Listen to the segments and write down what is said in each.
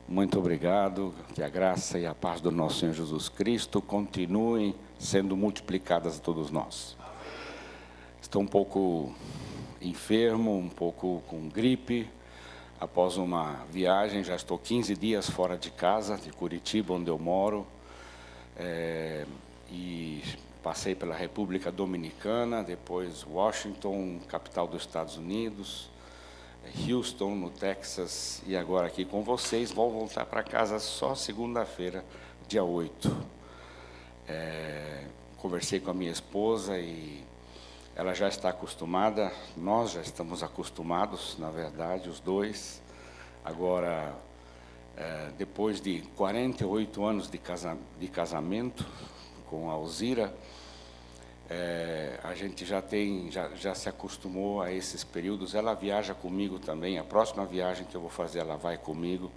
Muito obrigado, que a graça e a paz do nosso Senhor Jesus Cristo continuem sendo multiplicadas a todos nós. Estou um pouco enfermo, um pouco com gripe, após uma viagem, já estou 15 dias fora de casa, de Curitiba, onde eu moro, e passei pela República Dominicana, depois Washington, capital dos Estados Unidos, Houston, no Texas, e agora aqui com vocês. Vou voltar para casa só segunda-feira, dia 8. Conversei com a minha esposa e ela já está acostumada, nós já estamos acostumados, na verdade, os dois. Agora, depois de 48 anos de casamento com a Alzira, a gente já se acostumou a esses períodos. Ela viaja comigo também, a próxima viagem que eu vou fazer, ela vai comigo.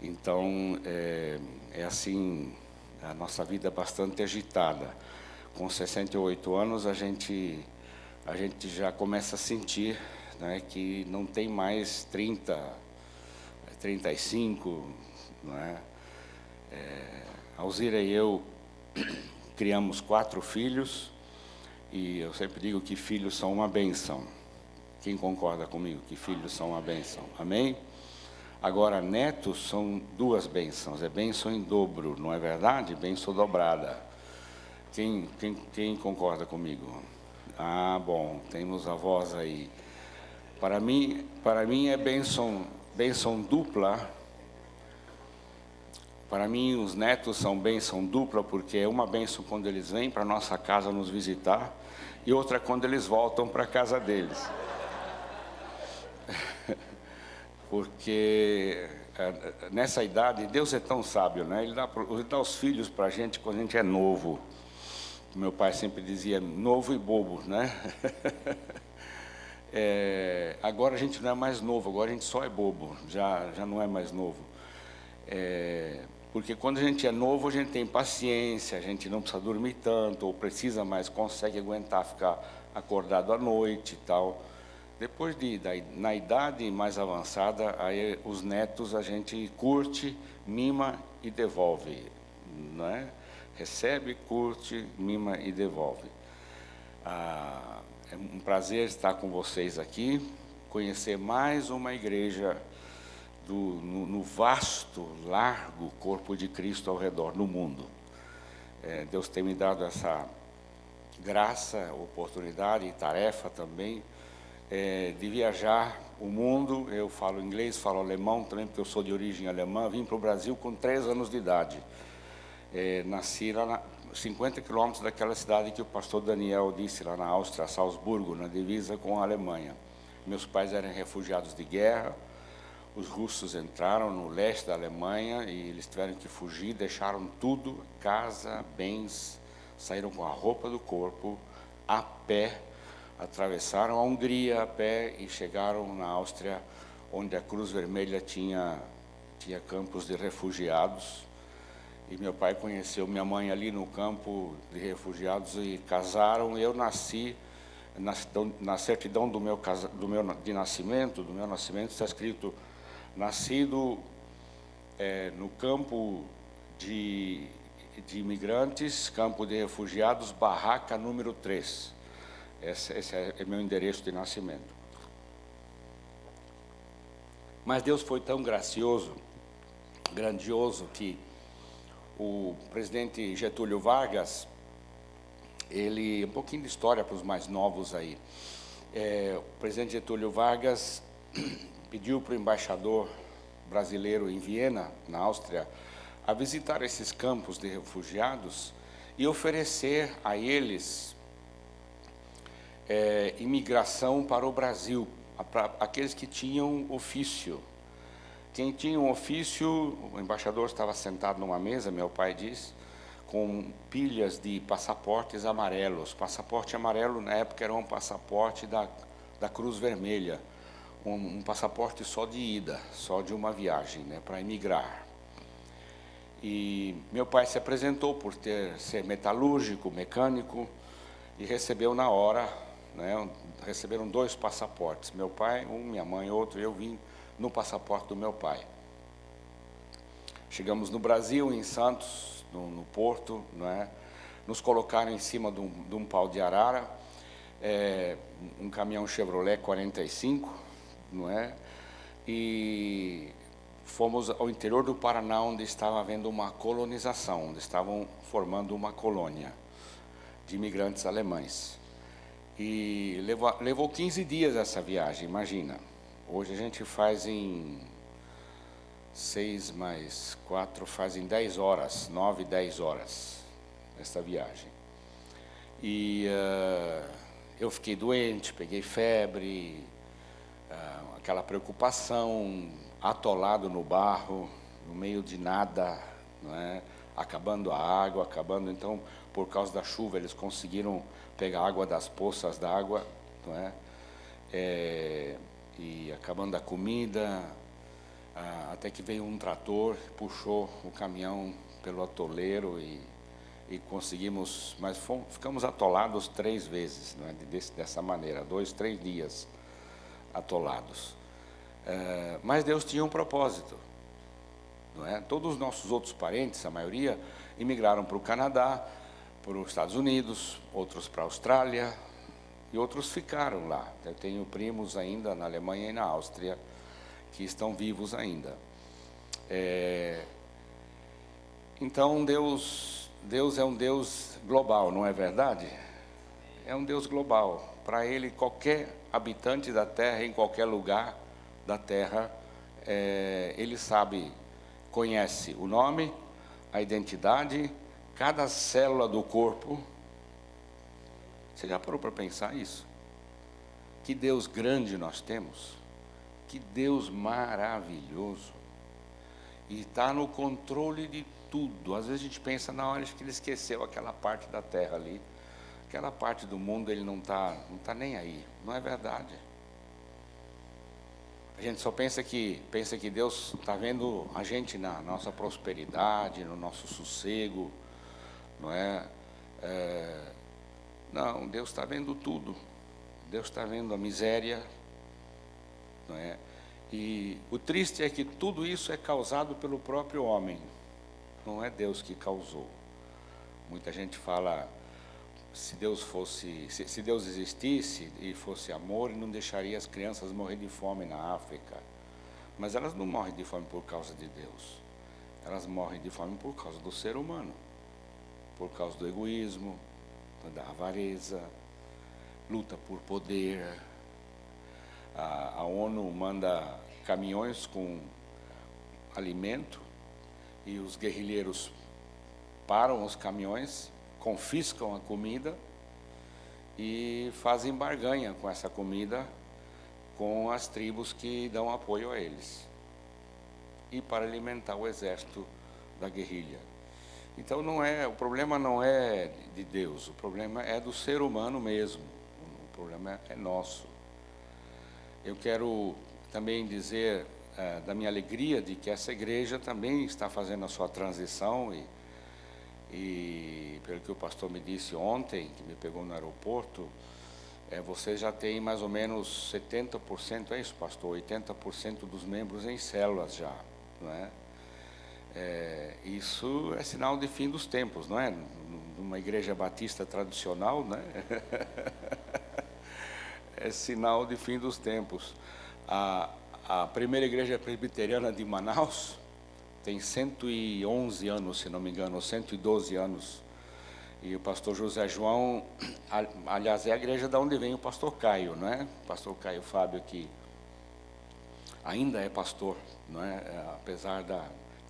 Então, é assim, a nossa vida é bastante agitada. Com 68 anos, a gente já começa a sentir, né, que não tem mais 30, 35, não é? A Alzira e eu criamos 4 filhos, e eu sempre digo que filhos são uma bênção. Quem concorda comigo que filhos são uma bênção? Amém? Agora, netos são 2 bênçãos, é bênção em dobro, não é verdade? Bênção dobrada. Quem concorda comigo? Ah, bom, temos avós aí. Para mim é bênção dupla. Para mim, os netos são bênção dupla, porque é uma bênção quando eles vêm para a nossa casa nos visitar, e outra quando eles voltam para a casa deles. Porque nessa idade, Deus é tão sábio, né? Ele dá os filhos para a gente quando a gente é novo. Meu pai sempre dizia, novo e bobo, né? Agora a gente não é mais novo, agora a gente só é bobo, já não é mais novo. Porque quando a gente é novo, a gente tem paciência, a gente não precisa dormir tanto, ou precisa, mas consegue aguentar ficar acordado à noite e tal. Depois na idade mais avançada, aí os netos a gente curte, mima e devolve, não é? Recebe, curte, mima e devolve. É um prazer estar com vocês aqui, conhecer mais uma igreja no vasto, largo corpo de Cristo ao redor, no mundo. Deus tem me dado essa graça, oportunidade e tarefa também de viajar o mundo. Eu falo inglês, falo alemão também, porque eu sou de origem alemã. Vim para o Brasil com 3 anos de idade. Nasci lá 50 quilômetros daquela cidade que o pastor Daniel disse, lá na Áustria, Salzburgo, na divisa com a Alemanha. Meus pais eram refugiados de guerra. Os russos entraram no leste da Alemanha e eles tiveram que fugir, deixaram tudo, casa, bens, saíram com a roupa do corpo, a pé, atravessaram a Hungria a pé e chegaram na Áustria, onde a Cruz Vermelha tinha campos de refugiados. E meu pai conheceu minha mãe ali no campo de refugiados e casaram. Eu nasci, na certidão do meu nascimento está escrito, nascido no campo de imigrantes, campo de refugiados, barraca número 3. Esse é meu endereço de nascimento. Mas Deus foi tão gracioso, grandioso, que o presidente Getúlio Vargas, um pouquinho de história para os mais novos aí. O presidente Getúlio Vargas pediu para o embaixador brasileiro em Viena, na Áustria, a visitar esses campos de refugiados e oferecer a eles imigração para o Brasil, para aqueles que tinham ofício. Quem tinha um ofício, o embaixador estava sentado numa mesa, meu pai diz, com pilhas de passaportes amarelos. Passaporte amarelo, na época, era um passaporte da Cruz Vermelha, um passaporte só de ida, só de uma viagem, né, para emigrar. E meu pai se apresentou por ser metalúrgico, mecânico, e recebeu na hora, né, receberam 2 passaportes. Meu pai, minha mãe, outro, eu vim no passaporte do meu pai. Chegamos no Brasil, em Santos, no porto, não é? Nos colocaram em cima de um pau de arara, um caminhão Chevrolet 45, não é? E fomos ao interior do Paraná, onde estava havendo uma colonização, onde estavam formando uma colônia de imigrantes alemães. E levou 15 dias essa viagem, imagina. Hoje a gente faz em 6 mais 4, faz em 10 horas, 9, 10 horas, essa viagem. E eu fiquei doente, peguei febre, aquela preocupação, atolado no barro, no meio de nada, não é? Acabando a água, então, por causa da chuva, eles conseguiram pegar água das poças d'água, não é? E acabando a comida, até que veio um trator, puxou o caminhão pelo atoleiro e conseguimos, mas ficamos atolados 3 vezes, não é? Dessa maneira, 2, 3 dias atolados. Mas Deus tinha um propósito, não é? Todos os nossos outros parentes, a maioria, imigraram para o Canadá, para os Estados Unidos, outros para a Austrália, e outros ficaram lá. Eu tenho primos ainda na Alemanha e na Áustria, que estão vivos ainda. Então, Deus é um Deus global, não é verdade? É um Deus global. Para Ele, qualquer habitante da terra, em qualquer lugar da terra, Ele sabe, conhece o nome, a identidade, cada célula do corpo. Você já parou para pensar isso? Que Deus grande nós temos, que Deus maravilhoso, e está no controle de tudo. Às vezes a gente pensa, não, acho que Ele esqueceu aquela parte da terra ali, aquela parte do mundo Ele não está nem aí. Não é verdade. A gente só pensa que Deus está vendo a gente na nossa prosperidade, no nosso sossego, não é? Não, Deus está vendo tudo. Deus está vendo a miséria, não é? E o triste é que tudo isso é causado pelo próprio homem, não é Deus que causou. Muita gente fala, se Deus existisse e fosse amor, Ele não deixaria as crianças morrer de fome na África. Mas elas não morrem de fome por causa de Deus. Elas morrem de fome por causa do ser humano, por causa do egoísmo, da avareza, luta por poder. A ONU manda caminhões com alimento e os guerrilheiros param os caminhões, confiscam a comida e fazem barganha com essa comida com as tribos que dão apoio a eles, e para alimentar o exército da guerrilha. Então o problema não é de Deus, o problema é do ser humano mesmo, o problema é nosso. Eu quero também dizer da minha alegria de que essa igreja também está fazendo a sua transição, e pelo que o pastor me disse ontem, que me pegou no aeroporto, você já tem mais ou menos 70%, é isso, pastor? 80% dos membros em células já, não é? Isso é sinal de fim dos tempos, não é? Numa igreja batista tradicional, né? É sinal de fim dos tempos. A primeira igreja presbiteriana de Manaus tem 111 anos, se não me engano, 112 anos. E o pastor José João, aliás, é a igreja de onde vem o pastor Caio, não é? O pastor Caio Fábio, que ainda é pastor, não é? Apesar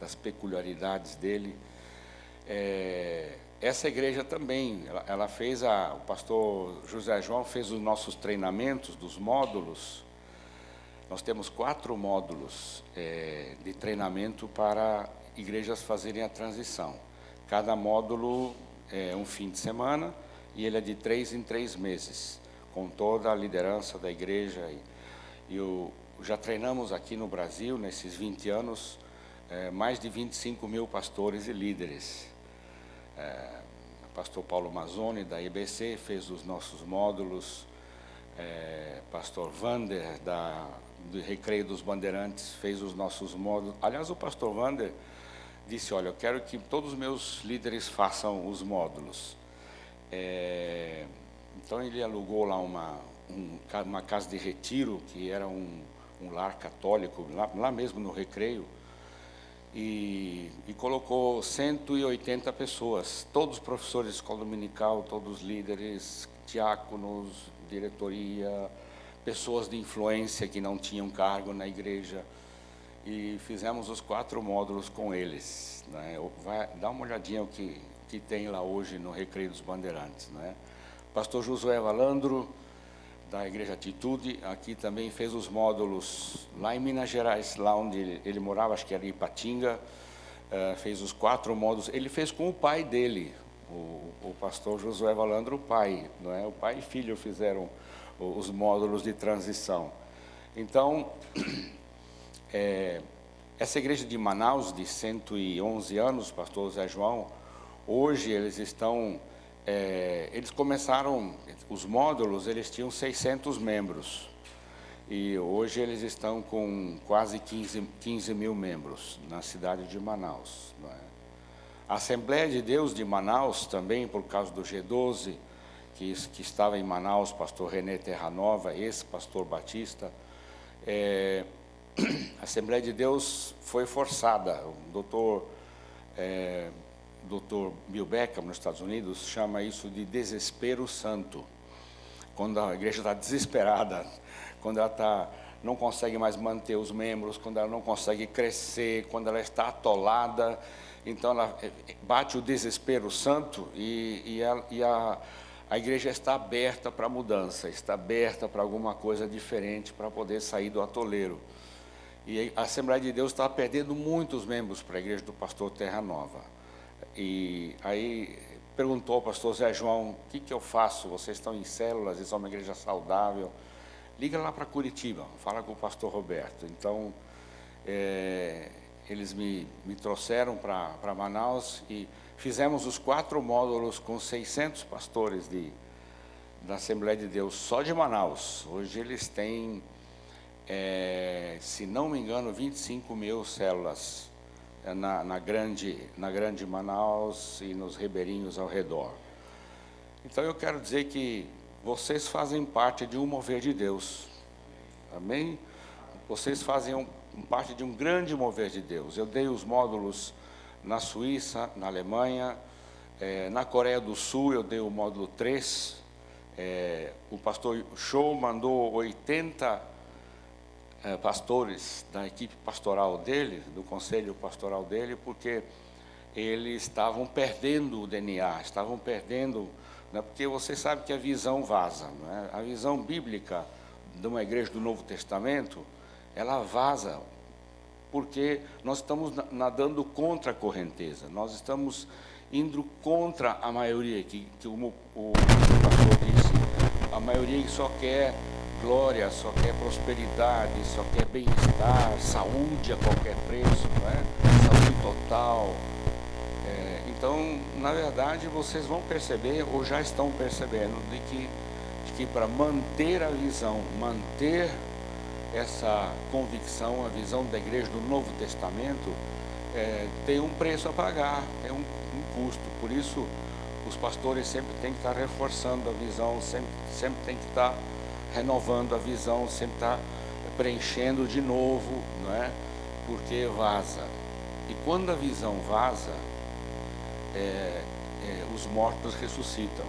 das peculiaridades dele. Essa igreja também, ela fez, o pastor José João fez os nossos treinamentos dos módulos. Nós temos 4 módulos de treinamento para igrejas fazerem a transição. Cada módulo é um fim de semana e ele é de 3 em 3 meses, com toda a liderança da igreja. Já treinamos aqui no Brasil, nesses 20 anos, mais de 25 mil pastores e líderes. O pastor Paulo Mazzoni, da IBC, fez os nossos módulos. Pastor Wander, do Recreio dos Bandeirantes, fez os nossos módulos. Aliás, o pastor Wander disse, olha, eu quero que todos os meus líderes façam os módulos. Então ele alugou lá uma casa de retiro, que era um lar católico, lá mesmo no Recreio, e colocou 180 pessoas, todos professores de escola dominical, todos líderes, diáconos, diretoria, pessoas de influência que não tinham cargo na igreja, e fizemos os 4 módulos com eles, né? Dá uma olhadinha o que tem lá hoje no Recreio dos Bandeirantes, né? Pastor Josué Valandro, da Igreja Atitude, aqui também fez os módulos lá em Minas Gerais, lá onde ele morava, acho que era em Ipatinga, fez os 4 módulos. Ele fez com o pai dele, o pastor Josué Valandro, o pai, não é? O pai e filho fizeram os módulos de transição. Então, essa igreja de Manaus, de 111 anos, pastor Zé João, hoje eles estão... eles começaram, os módulos, eles tinham 600 membros, e hoje eles estão com quase 15 mil membros na cidade de Manaus, não é? A Assembleia de Deus de Manaus, também por causa do G12, que estava em Manaus, pastor René Terranova, esse pastor Batista, a Assembleia de Deus foi forçada, o doutor Bill Beckham, nos Estados Unidos, chama isso de desespero santo. Quando a igreja está desesperada, quando ela não consegue mais manter os membros, quando ela não consegue crescer, quando ela está atolada, então ela bate o desespero santo e a igreja está aberta para a mudança, está aberta para alguma coisa diferente, para poder sair do atoleiro. E a Assembleia de Deus está perdendo muitos membros para a igreja do pastor Terra Nova. E aí perguntou ao pastor Zé João, o que eu faço? Vocês estão em células, vocês são uma igreja saudável. Liga lá para Curitiba, fala com o pastor Roberto. Então, eles me trouxeram para Manaus e fizemos os 4 módulos com 600 pastores da Assembleia de Deus, só de Manaus. Hoje eles têm, se não me engano, 25 mil células na grande Manaus e nos ribeirinhos ao redor. Então eu quero dizer que vocês fazem parte de um mover de Deus, amém? Vocês fazem parte de um grande mover de Deus. Eu dei os módulos na Suíça, na Alemanha, na Coreia do Sul eu dei o módulo 3, o pastor Show mandou 80 pastores da equipe pastoral dele, do conselho pastoral dele, porque eles estavam perdendo o DNA, estavam perdendo, né, porque você sabe que a visão vaza, né? A visão bíblica de uma igreja do Novo Testamento, ela vaza, porque nós estamos nadando contra a correnteza, nós estamos indo contra a maioria, que o pastor disse, a maioria que só quer glória, só quer prosperidade, só quer bem-estar, saúde a qualquer preço, não é? Saúde total. Então, na verdade, vocês vão perceber, ou já estão percebendo, de que para manter a visão, manter essa convicção, a visão da igreja do Novo Testamento, tem um preço a pagar, tem um custo. Por isso, os pastores sempre têm que estar reforçando a visão, sempre tem que estar renovando a visão, sempre está preenchendo de novo, não é? Porque vaza. E quando a visão vaza, os mortos ressuscitam.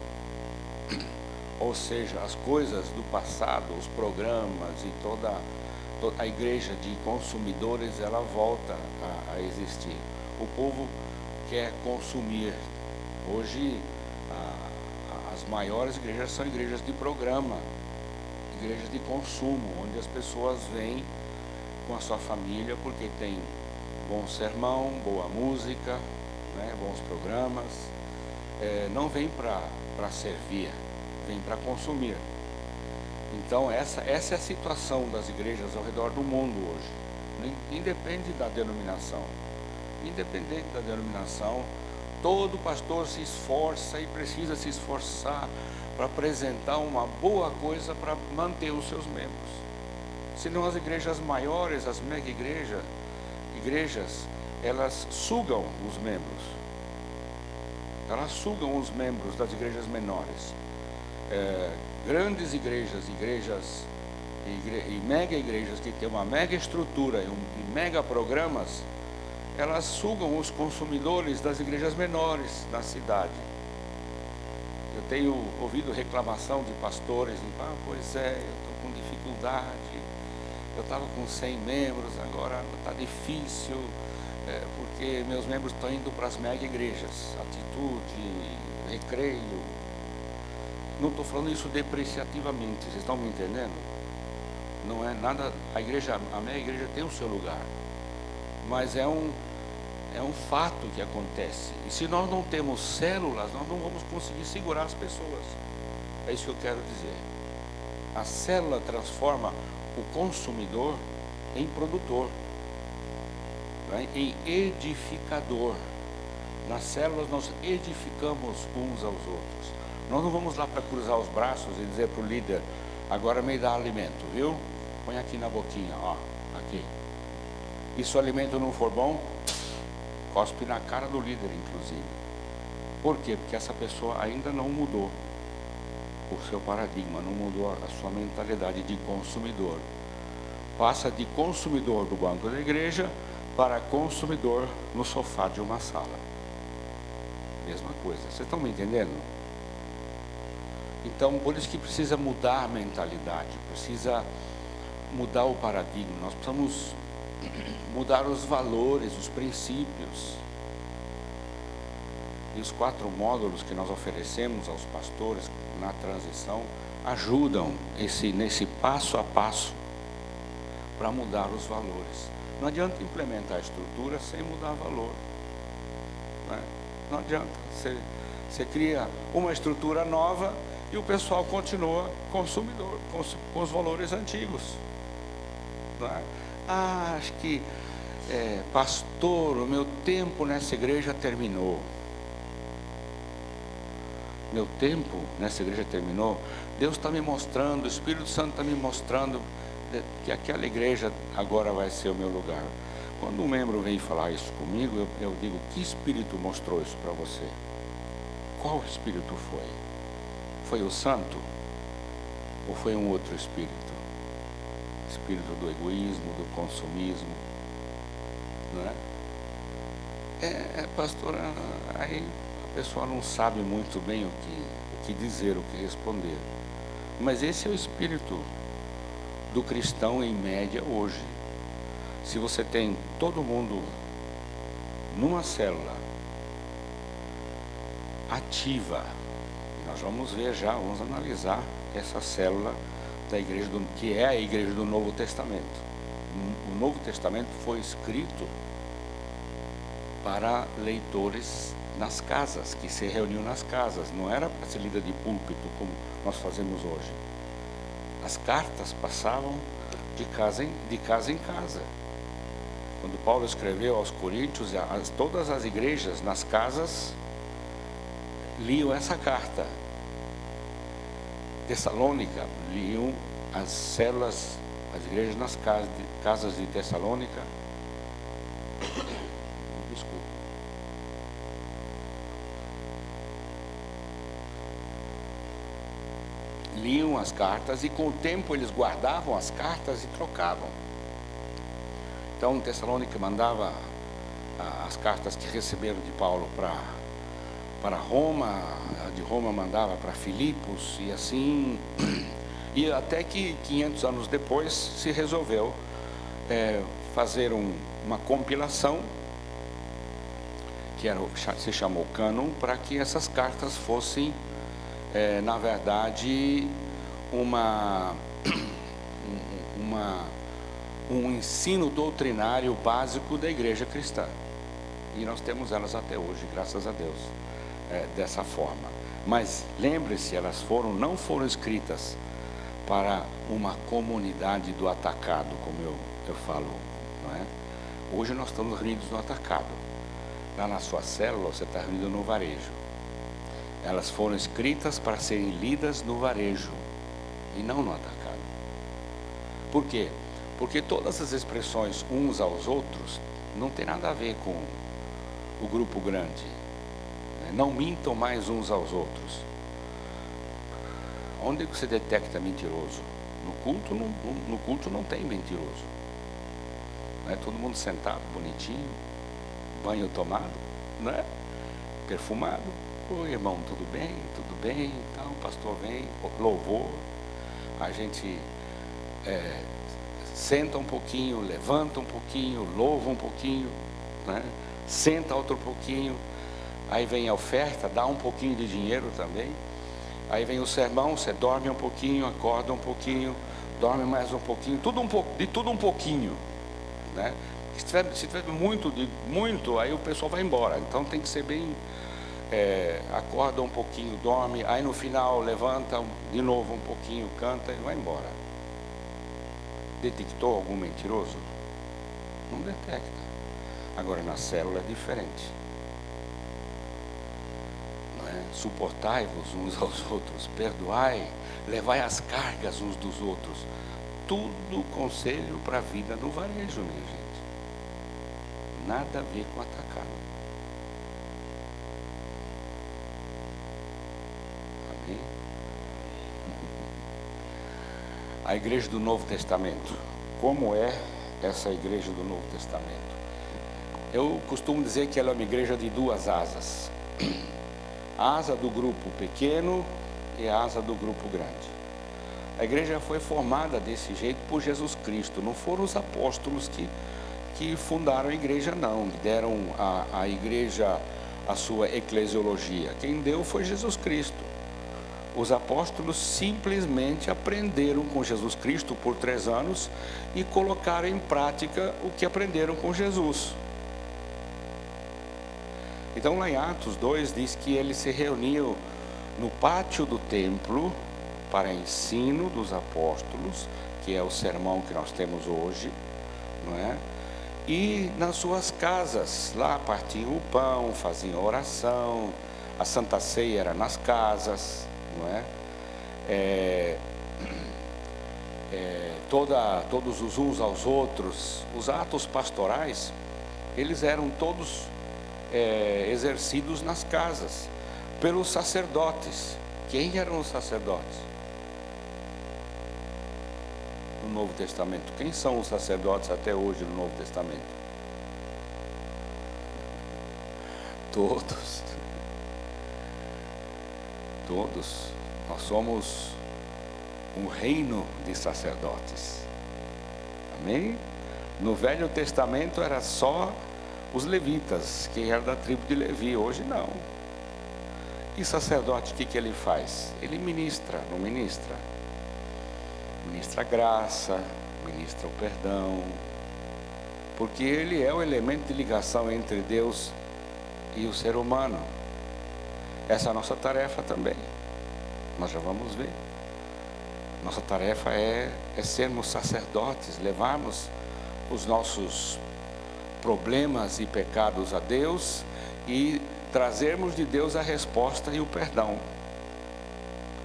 Ou seja, as coisas do passado, os programas e toda a igreja de consumidores, ela volta a existir. O povo quer consumir. Hoje, as maiores igrejas são igrejas de programa, igrejas de consumo, onde as pessoas vêm com a sua família porque tem bom sermão, boa música, né, bons programas. Não vem para servir, vem para consumir. Então essa é a situação das igrejas ao redor do mundo hoje, independente da denominação. Independente da denominação, todo pastor se esforça e precisa se esforçar para apresentar uma boa coisa para manter os seus membros. Senão as igrejas maiores, as mega igrejas, elas sugam os membros. Elas sugam os membros das igrejas menores. Grandes igrejas e mega igrejas que têm uma mega estrutura e mega programas, elas sugam os consumidores das igrejas menores na cidade. Eu tenho ouvido reclamação de pastores, pois é, eu estou com dificuldade, eu estava com 100 membros, agora está difícil, porque meus membros estão indo para as mega igrejas, Atitude, Recreio. Não estou falando isso depreciativamente, vocês estão me entendendo? Não é nada, a mega igreja tem o seu lugar, mas é um fato que acontece. E se nós não temos células, nós não vamos conseguir segurar as pessoas. É isso que eu quero dizer. A célula transforma o consumidor em produtor, né? Em edificador. Nas células nós edificamos uns aos outros. Nós não vamos lá para cruzar os braços e dizer para o líder: agora me dá alimento, viu? Põe aqui na boquinha, ó, aqui. E se o alimento não for bom, cospe na cara do líder, inclusive. Por quê? Porque essa pessoa ainda não mudou o seu paradigma, não mudou a sua mentalidade de consumidor. Passa de consumidor do banco da igreja para consumidor no sofá de uma sala. Mesma coisa. Vocês estão me entendendo? Então, por isso que precisa mudar a mentalidade, precisa mudar o paradigma. Nós precisamos mudar os valores, os princípios. E os 4 módulos que nós oferecemos aos pastores na transição ajudam nesse passo a passo para mudar os valores. Não adianta implementar a estrutura sem mudar valor, né? Não adianta. Você cria uma estrutura nova e o pessoal continua consumidor, com os valores antigos, né? Acho que, pastor, o meu tempo nessa igreja terminou. Meu tempo nessa igreja terminou. Deus está me mostrando, o Espírito Santo está me mostrando que aquela igreja agora vai ser o meu lugar. Quando um membro vem falar isso comigo, eu digo: que Espírito mostrou isso para você? Qual Espírito foi? Foi o Santo? Ou foi um outro Espírito? Espírito do egoísmo, do consumismo, não é? Pastor, aí a pessoa não sabe muito bem o que dizer, o que responder. Mas esse é o espírito do cristão em média hoje. Se você tem todo mundo numa célula ativa, nós vamos ver já, vamos analisar essa célula da igreja que é a igreja do Novo Testamento. O Novo Testamento foi escrito para leitores nas casas, que se reuniam nas casas, não era para ser lida de púlpito como nós fazemos hoje. As cartas passavam de casa em casa. Quando Paulo escreveu aos Coríntios, todas as igrejas nas casas liam essa carta. Tessalônica, liam as células, as igrejas nas casas de Tessalônica. Desculpa. Liam as cartas e com o tempo eles guardavam as cartas e trocavam. Então Tessalônica mandava as cartas que receberam de Paulo para Roma, de Roma mandava para Filipos, e assim, e até que 500 anos depois se resolveu fazer uma compilação, que se chamou cânon, para que essas cartas fossem, na verdade, um ensino doutrinário básico da igreja cristã. E nós temos elas até hoje, graças a Deus, dessa forma. Mas lembre-se, elas não foram escritas para uma comunidade do atacado, como eu falo, não é? Hoje nós estamos reunidos no atacado. Lá na sua célula você está reunido no varejo. Elas foram escritas para serem lidas no varejo e não no atacado. Por quê? Porque todas as expressões uns aos outros Não tem nada a ver com o grupo grande. Não mintam mais uns aos outros. Onde você detecta mentiroso? No culto não tem mentiroso. Não é todo mundo sentado, bonitinho, banho tomado, não é? Perfumado. Oi, irmão, tudo bem? Tudo bem? Então, o pastor vem, louvor. A gente senta um pouquinho, levanta um pouquinho, louva um pouquinho, né? Senta outro pouquinho. Aí vem a oferta, dá um pouquinho de dinheiro também. Aí vem o sermão, você dorme um pouquinho, acorda um pouquinho, dorme mais um pouquinho, de tudo um pouquinho, né? Se tiver muito, aí o pessoal vai embora. Então tem que ser bem, acorda um pouquinho, dorme, aí no final levanta de novo um pouquinho, canta e vai embora. Detectou algum mentiroso? Não detecta. Agora na célula é diferente. Suportai-vos uns aos outros, perdoai, levai as cargas uns dos outros. Tudo conselho para a vida no varejo, minha gente. Nada a ver com atacado. Amém? A igreja do Novo Testamento. Como é essa igreja do Novo Testamento? Eu costumo dizer que ela é uma igreja de duas asas. A asa do grupo pequeno e a asa do grupo grande. A igreja foi formada desse jeito por Jesus Cristo. Não foram os apóstolos que fundaram a igreja, não. Deram à igreja a sua eclesiologia. Quem deu foi Jesus Cristo. Os apóstolos simplesmente aprenderam com Jesus Cristo por 3 anos e colocaram em prática o que aprenderam com Jesus. Então lá em Atos 2 diz que eles se reuniam no pátio do templo para ensino dos apóstolos, que é o sermão que nós temos hoje, não é? E nas suas casas, lá partiam o pão, faziam oração, a Santa Ceia era nas casas, não é? Todos os uns aos outros, os atos pastorais, eles eram todos exercidos nas casas, pelos sacerdotes. Quem eram os sacerdotes? No Novo Testamento. Quem são os sacerdotes até hoje no Novo Testamento? Todos. Todos. Nós somos um reino de sacerdotes. Amém? No Velho Testamento era só os levitas, quem era da tribo de Levi. Hoje não. E sacerdote, o que ele faz? Ele ministra, não ministra? Ministra a graça, ministra o perdão, porque ele é o elemento de ligação entre Deus e o ser humano. Essa é a nossa tarefa também. Nós já vamos ver. Nossa tarefa é sermos sacerdotes, levarmos os nossos problemas e pecados a Deus e trazermos de Deus a resposta e o perdão.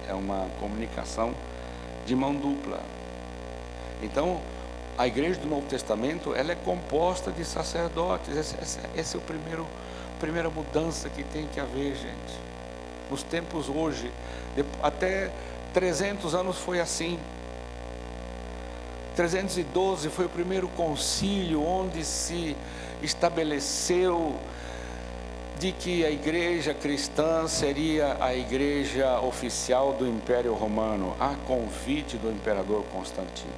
É uma comunicação de mão dupla. Então, a igreja do Novo Testamento, ela é composta de sacerdotes. Essa é a primeira mudança que tem que haver, gente. Nos tempos hoje, até 300 anos foi assim. 312 foi o primeiro concílio onde se estabeleceu de que a igreja cristã seria a igreja oficial do Império Romano, a convite do imperador Constantino.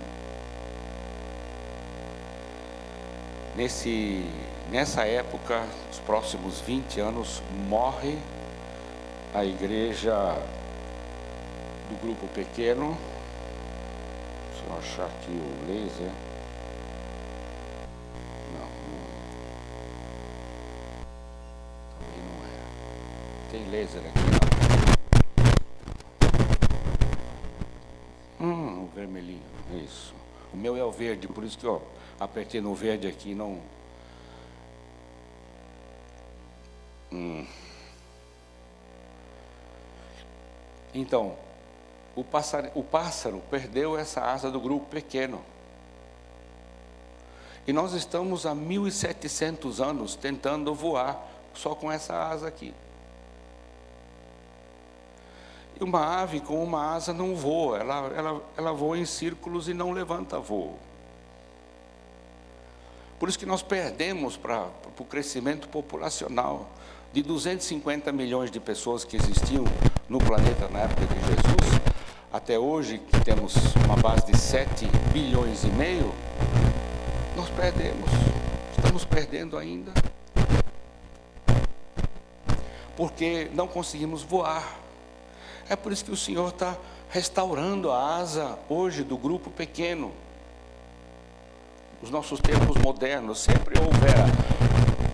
Nessa época, nos próximos 20 anos, morre a igreja do grupo pequeno. Deixa eu achar aqui o laser. Também não é. Tem laser aqui. O vermelhinho, isso. O meu é o verde, por isso que eu apertei no verde aqui, não. Então, o pássaro perdeu essa asa do grupo pequeno. E nós estamos há 1.700 anos tentando voar só com essa asa aqui. E uma ave com uma asa não voa, ela voa em círculos e não levanta voo. Por isso que nós perdemos para o crescimento populacional. De 250 milhões de pessoas que existiam no planeta na época de Jesus, até hoje, que temos uma base de 7 bilhões e meio, nós perdemos, estamos perdendo ainda, porque não conseguimos voar. É por isso que o Senhor está restaurando a asa hoje do grupo pequeno. Os nossos tempos modernos, sempre houvera,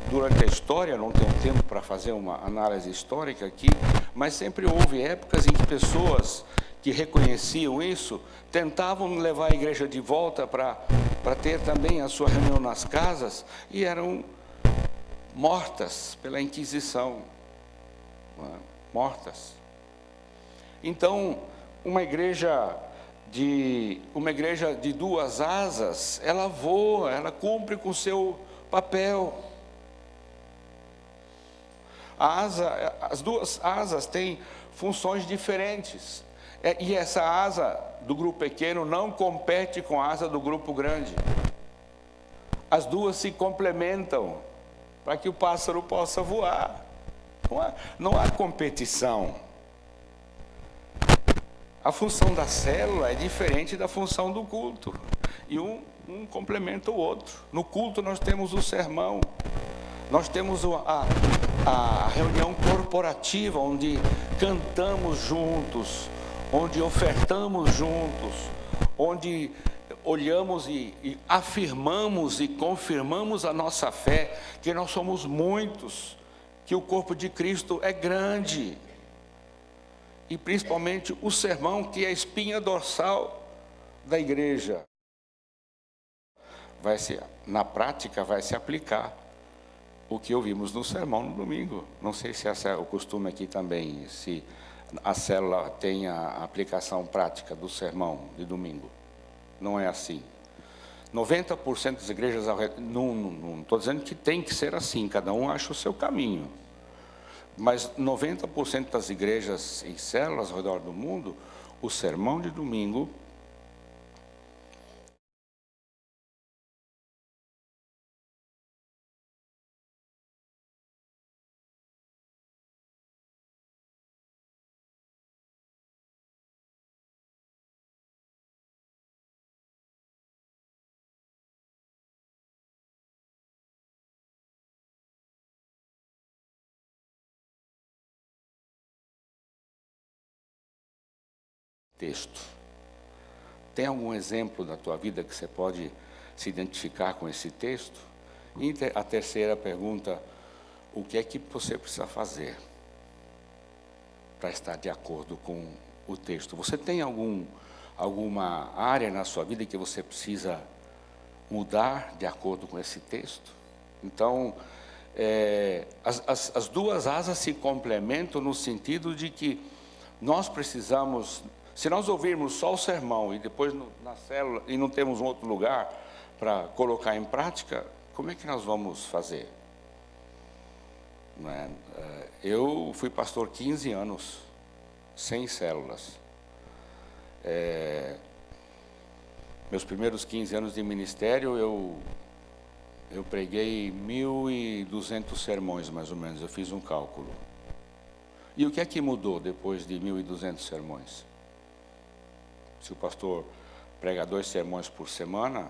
durante a história, não tenho tempo para fazer uma análise histórica aqui, mas sempre houve épocas em que pessoas que reconheciam isso, tentavam levar a igreja de volta para ter também a sua reunião nas casas, e eram mortas pela Inquisição, mortas. Então, uma igreja de duas asas, ela voa, ela cumpre com o seu papel. As duas asas têm funções diferentes. E essa asa do grupo pequeno não compete com a asa do grupo grande. As duas se complementam para que o pássaro possa voar. Não há competição. A função da célula é diferente da função do culto. E um complementa o outro. No culto nós temos o sermão. Nós temos a reunião corporativa, onde cantamos juntos, onde ofertamos juntos, onde olhamos e afirmamos e confirmamos a nossa fé, que nós somos muitos, que o corpo de Cristo é grande. E principalmente o sermão, que é a espinha dorsal da igreja. Na prática vai se aplicar o que ouvimos no sermão no domingo. Não sei se esse é o costume aqui também, se a célula tem a aplicação prática do sermão de domingo. Não é assim. 90% das igrejas, não estou dizendo que tem que ser assim, cada um acha o seu caminho. Mas 90% das igrejas em células ao redor do mundo, o sermão de domingo texto. Tem algum exemplo da tua vida que você pode se identificar com esse texto? E a terceira pergunta, o que é que você precisa fazer para estar de acordo com o texto? Você tem alguma área na sua vida que você precisa mudar de acordo com esse texto? Então, as duas asas se complementam no sentido de que nós precisamos, se nós ouvirmos só o sermão e depois na célula e não temos um outro lugar para colocar em prática, como é que nós vamos fazer? Não é? Eu fui pastor 15 anos, sem células. Meus primeiros 15 anos de ministério, eu preguei 1.200 sermões, mais ou menos, eu fiz um cálculo. E o que é que mudou depois de 1.200 sermões? Se o pastor prega 2 sermões por semana,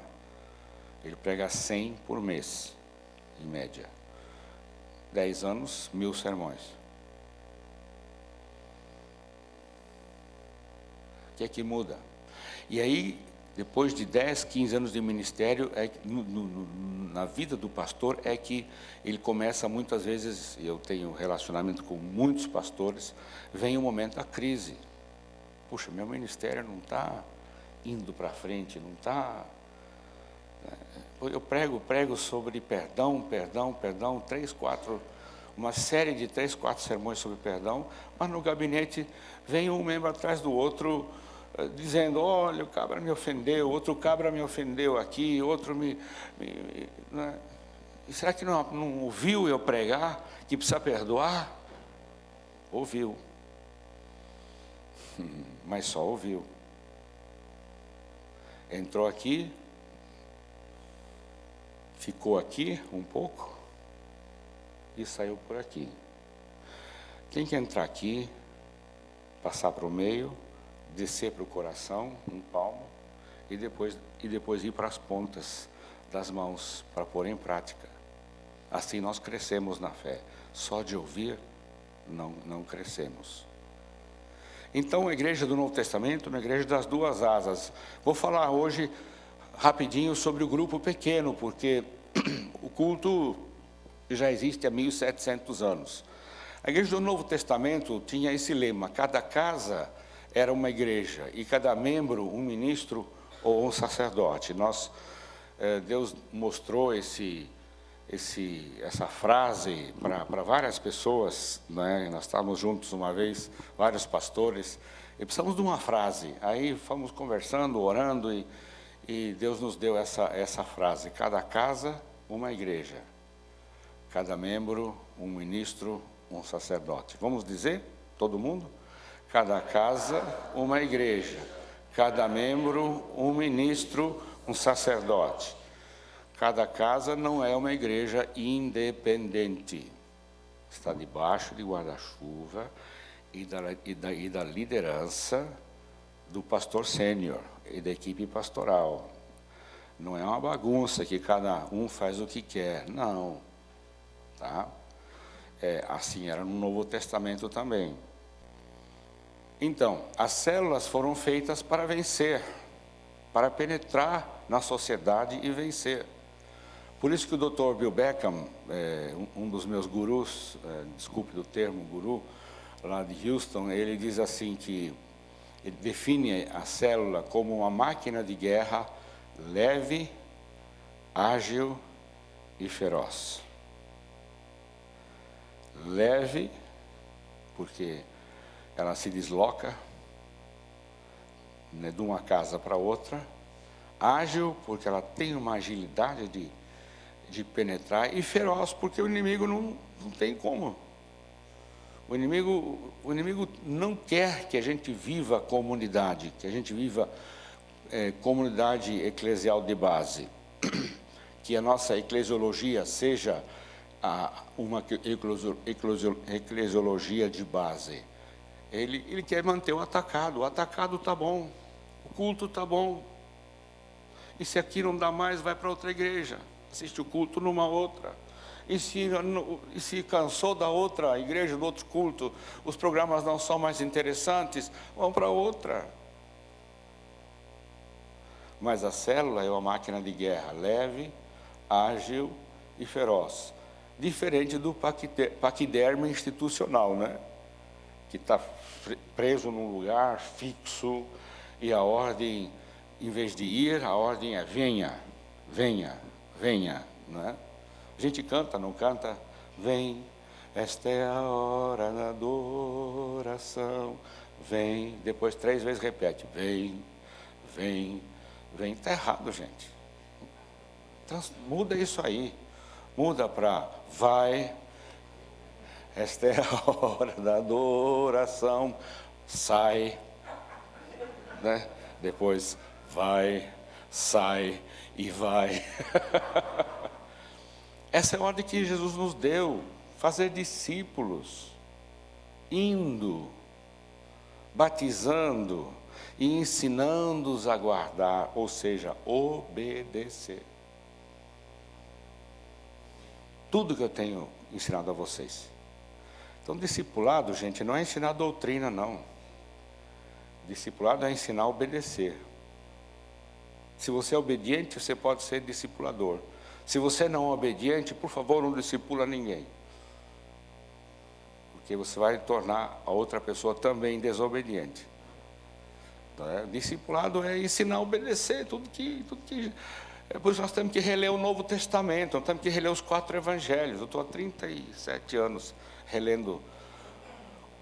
ele prega 100 por mês, em média. 10 anos, 1.000 sermões. O que é que muda? E aí, depois de 10, 15 anos de ministério, na vida do pastor, é que ele começa muitas vezes, eu tenho relacionamento com muitos pastores, vem o momento da crise. Puxa, meu ministério não está indo para frente, não está... Eu prego sobre perdão, 3, 4, uma série de 3, 4 sermões sobre perdão, mas no gabinete vem um membro atrás do outro dizendo, olha, o cabra me ofendeu, outro cabra me ofendeu aqui, outro né? E será que não ouviu eu pregar que precisa perdoar? Ouviu. Mas só ouviu. Entrou aqui, ficou aqui um pouco e saiu por aqui. Tem que entrar aqui, passar para o meio, descer para o coração, um palmo, e depois ir para as pontas das mãos, para pôr em prática. Assim nós crescemos na fé. Só de ouvir, não crescemos. Então, a igreja do Novo Testamento, uma igreja das duas asas. Vou falar hoje, rapidinho, sobre o grupo pequeno, porque o culto já existe há 1700 anos. A igreja do Novo Testamento tinha esse lema: cada casa era uma igreja, e cada membro um ministro ou um sacerdote. Deus mostrou essa frase para várias pessoas, né? Nós estávamos juntos uma vez, vários pastores, e precisamos de uma frase. Aí fomos conversando, orando, e Deus nos deu essa frase: cada casa, uma igreja, cada membro, um ministro, um sacerdote. Vamos dizer, todo mundo? Cada casa, uma igreja, cada membro, um ministro, um sacerdote. Cada casa não é uma igreja independente. Está debaixo de guarda-chuva e da liderança do pastor sênior e da equipe pastoral. Não é uma bagunça que cada um faz o que quer, não. Tá? Assim era no Novo Testamento também. Então, as células foram feitas para vencer, para penetrar na sociedade e vencer. Por isso que o Dr. Bill Beckham, um dos meus gurus, desculpe do termo guru, lá de Houston, ele diz assim que ele define a célula como uma máquina de guerra leve, ágil e feroz. Leve, porque ela se desloca, né, de uma casa para outra. Ágil, porque ela tem uma agilidade de penetrar, e feroz, porque o inimigo não tem como. O inimigo não quer que a gente viva comunidade, que a gente viva comunidade eclesial de base, que a nossa eclesiologia seja uma eclesiologia de base. Ele quer manter o atacado está bom, o culto está bom, e se aqui não dá mais, vai para outra igreja, assiste o culto numa outra. E se cansou da outra igreja, do outro culto, os programas não são mais interessantes, vão para outra. Mas a célula é uma máquina de guerra leve, ágil e feroz. Diferente do paquiderme institucional, né? Que está preso num lugar fixo, e a ordem, em vez de ir, a ordem é venha, venha, venha, não é? A gente canta, não canta? Vem, esta é a hora da adoração. Vem, depois 3 vezes repete. Vem, vem, vem. Está errado, gente. Então, muda isso aí. Muda para vai, esta é a hora da adoração. Sai, né? Depois vai, sai e vai. Essa é a ordem que Jesus nos deu, fazer discípulos, indo, batizando e ensinando-os a guardar, ou seja, obedecer. Tudo que eu tenho ensinado a vocês. Então, discipulado, gente, não é ensinar doutrina, não. Discipulado é ensinar a obedecer. Se você é obediente, você pode ser discipulador. Se você não é obediente, por favor, não discipula ninguém. Porque você vai tornar a outra pessoa também desobediente. Então, discipulado é ensinar a obedecer tudo que... Por isso nós temos que reler o Novo Testamento, nós temos que reler os 4 evangelhos. Eu estou há 37 anos relendo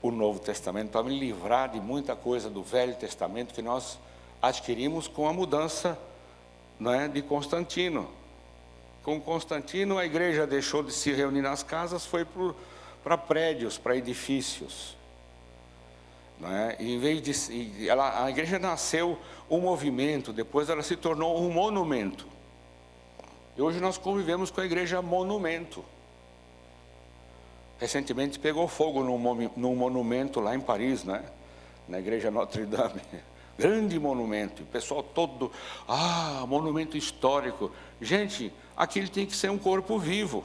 o Novo Testamento, para me livrar de muita coisa do Velho Testamento que nós adquirimos com a mudança, não é, de Constantino. Com Constantino, a igreja deixou de se reunir nas casas, foi para prédios, para edifícios. Não é? E em vez de, a igreja nasceu um movimento, depois ela se tornou um monumento. E hoje nós convivemos com a igreja monumento. Recentemente pegou fogo num monumento lá em Paris, né? Na igreja Notre Dame. Grande monumento, o pessoal todo, monumento histórico. Gente, aquilo tem que ser um corpo vivo.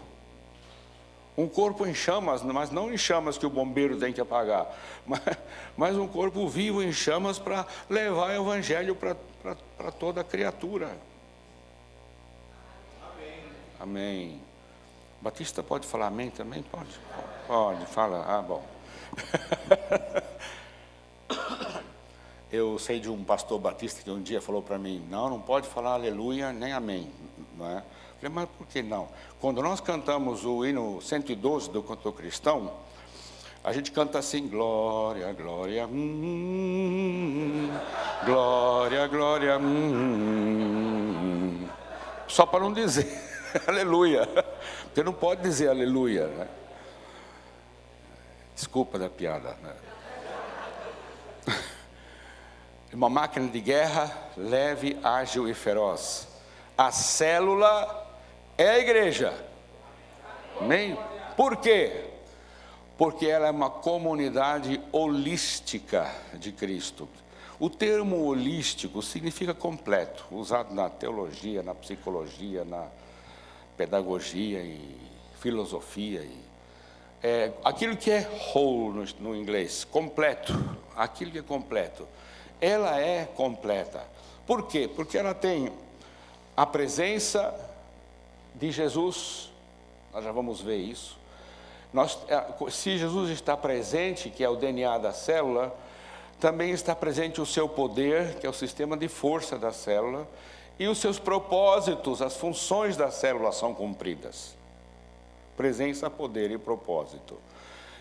Um corpo em chamas, mas não em chamas que o bombeiro tem que apagar, mas um corpo vivo em chamas para levar o evangelho para toda criatura. Amém. Amém. Batista pode falar amém também? Pode, fala. Bom. Eu sei de um pastor batista que um dia falou para mim, não pode falar aleluia nem amém, não é? Eu falei, mas por que não? Quando nós cantamos o hino 112 do cantor cristão, a gente canta assim, glória, glória, glória, glória, só para não dizer aleluia, porque não pode dizer aleluia, né? Desculpa da piada, né? Uma máquina de guerra leve, ágil e feroz. A célula é a igreja. Amém? Por quê? Porque ela é uma comunidade holística de Cristo. O termo holístico significa completo, usado na teologia, na psicologia, na pedagogia e filosofia. Aquilo que é whole no inglês, completo, aquilo que é completo. Ela é completa. Por quê? Porque ela tem a presença de Jesus. Nós já vamos ver isso. Se Jesus está presente, que é o DNA da célula, também está presente o seu poder, que é o sistema de força da célula, e os seus propósitos, as funções da célula são cumpridas. Presença, poder e propósito.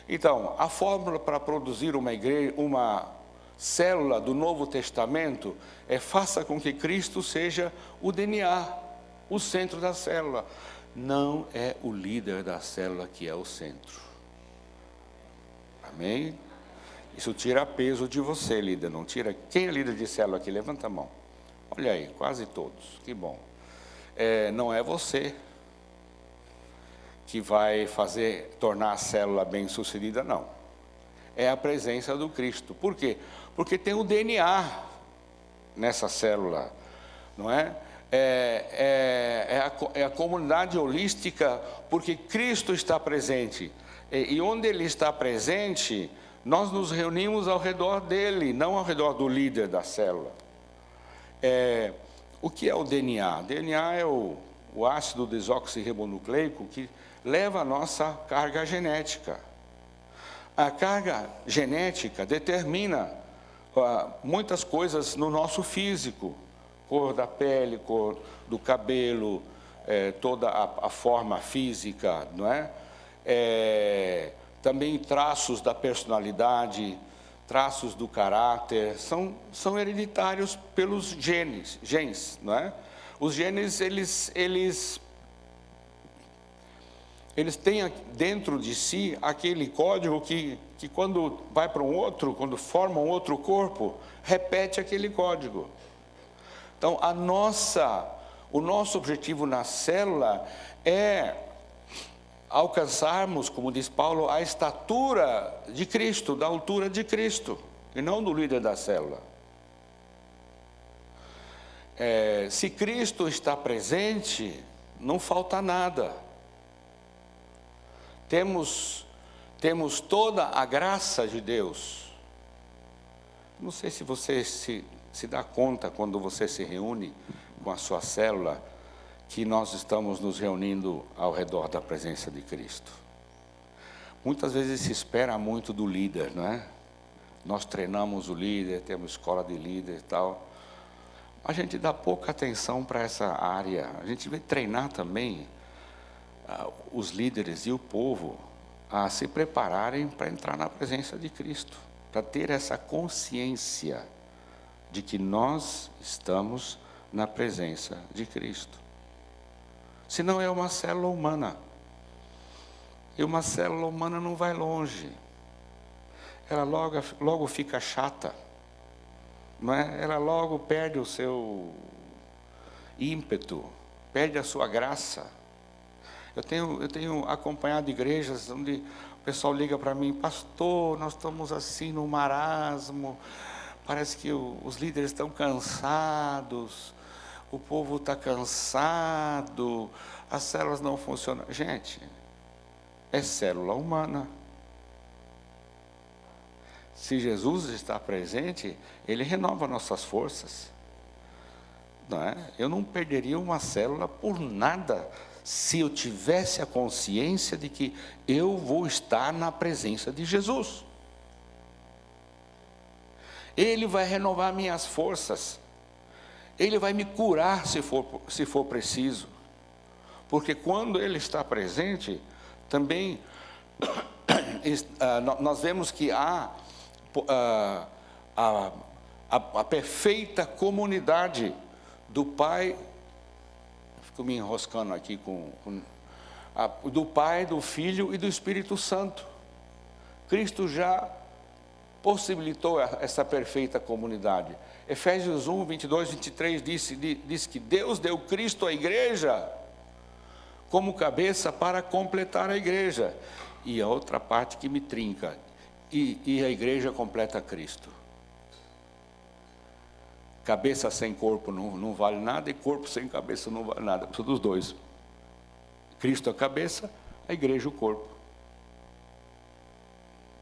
Então, a fórmula para produzir uma célula do Novo Testamento faça com que Cristo seja o DNA, o centro da célula. Não é o líder da célula que é o centro. Amém? Isso tira peso de você, líder, não tira. Quem é líder de célula aqui? Levanta a mão. Olha aí, quase todos, que bom. Não é você que vai tornar a célula bem sucedida, não. É a presença do Cristo. Por quê? Porque tem o DNA nessa célula, não é? É a comunidade holística, porque Cristo está presente. E onde Ele está presente, nós nos reunimos ao redor dEle, não ao redor do líder da célula. O que é o DNA? DNA é o ácido desoxirribonucleico que leva a nossa carga genética. A carga genética determina muitas coisas no nosso físico, cor da pele, cor do cabelo, toda a forma física, não é? Também traços da personalidade, traços do caráter, são hereditários pelos genes, não é? Os genes, eles têm dentro de si aquele código que quando vai para quando forma um outro corpo, repete aquele código. Então, o nosso objetivo na célula é alcançarmos, como diz Paulo, a estatura de Cristo, da altura de Cristo, e não do líder da célula. Se Cristo está presente, não falta nada. Temos toda a graça de Deus. Não sei se você se dá conta quando você se reúne com a sua célula, que nós estamos nos reunindo ao redor da presença de Cristo. Muitas vezes se espera muito do líder, não é? Nós treinamos o líder, temos escola de líder e tal. A gente dá pouca atenção para essa área. A gente vai treinar também os líderes e o povo a se prepararem para entrar na presença de Cristo, para ter essa consciência de que nós estamos na presença de Cristo. Senão é uma célula humana. E uma célula humana não vai longe. Ela logo fica chata. Não é? Ela logo perde o seu ímpeto, perde a sua graça. Eu tenho acompanhado igrejas onde o pessoal liga para mim: pastor, nós estamos assim no marasmo, parece que os líderes estão cansados, o povo está cansado, as células não funcionam. Gente, é célula humana. Se Jesus está presente, Ele renova nossas forças. Não é? Eu não perderia uma célula por nada, se eu tivesse a consciência de que eu vou estar na presença de Jesus. Ele vai renovar minhas forças. Ele vai me curar se for preciso. Porque quando Ele está presente, também nós vemos que há a perfeita comunidade do Pai. Fico me enroscando aqui do Pai, do Filho e do Espírito Santo. Cristo já possibilitou essa perfeita comunidade. Efésios 1, 22, 23 diz que Deus deu Cristo à igreja como cabeça para completar a igreja. E a outra parte que me trinca: e a igreja completa Cristo. Cabeça sem corpo não vale nada, e corpo sem cabeça não vale nada. Precisa dos dois. Cristo a cabeça, a igreja o corpo.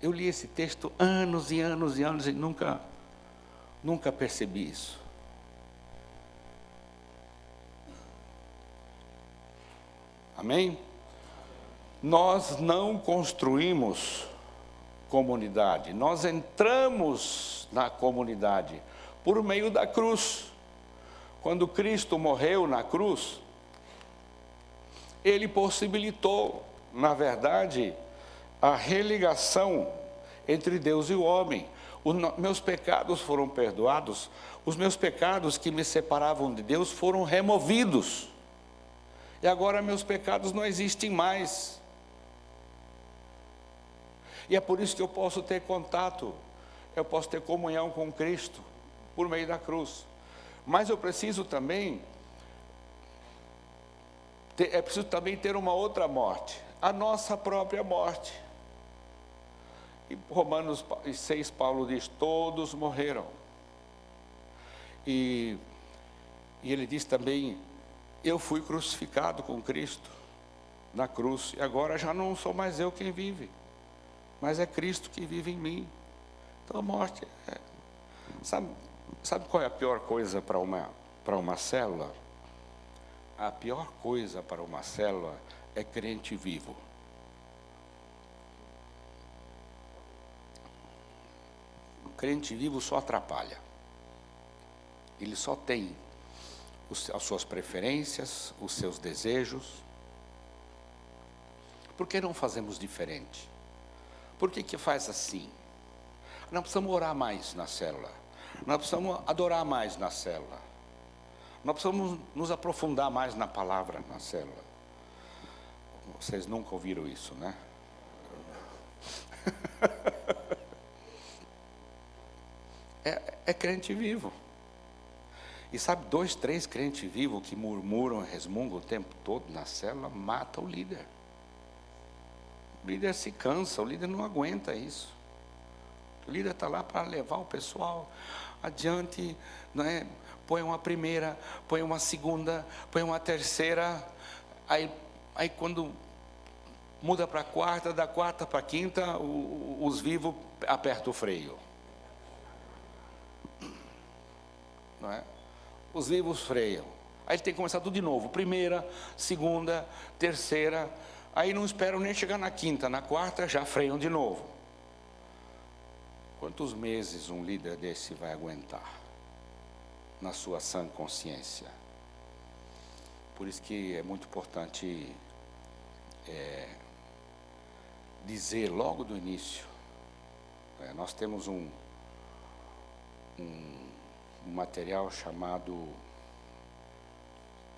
Eu li esse texto anos e anos e anos e nunca percebi isso. Amém? Nós não construímos comunidade, nós entramos na comunidade por meio da cruz. Quando Cristo morreu na cruz, Ele possibilitou, na verdade, a religação entre Deus e o homem. Meus pecados foram perdoados, os meus pecados que me separavam de Deus foram removidos. E agora meus pecados não existem mais. E é por isso que eu posso ter contato, eu posso ter comunhão com Cristo, por meio da cruz. Mas eu preciso também ter uma outra morte, a nossa própria morte. E Romanos 6, Paulo diz: todos morreram. E ele diz também: eu fui crucificado com Cristo na cruz, e agora já não sou mais eu quem vive, mas é Cristo que vive em mim. Então a morte sabe qual é a pior coisa para uma célula? A pior coisa para uma célula é crente vivo. O crente vivo só atrapalha. Ele só tem as suas preferências, os seus desejos. Por que não fazemos diferente? Por que faz assim? Nós precisamos orar mais na célula. Nós precisamos adorar mais na célula. Nós precisamos nos aprofundar mais na palavra na célula. Vocês nunca ouviram isso, né? É crente vivo. E sabe, 2, 3 crentes vivos que murmuram, resmungam o tempo todo na célula, mata o líder. O líder se cansa, o líder não aguenta isso. O líder está lá para levar o pessoal adiante, não é? Põe uma primeira, põe uma segunda, põe uma terceira, aí quando muda para a quarta, da quarta para a quinta, os vivos apertam o freio. Não é? Os vivos freiam. Aí tem que começar tudo de novo, primeira, segunda, terceira, aí não esperam nem chegar na quinta, na quarta já freiam de novo. Quantos meses um líder desse vai aguentar na sua sã consciência? Por isso que é muito importante dizer logo do início. Nós temos um material chamado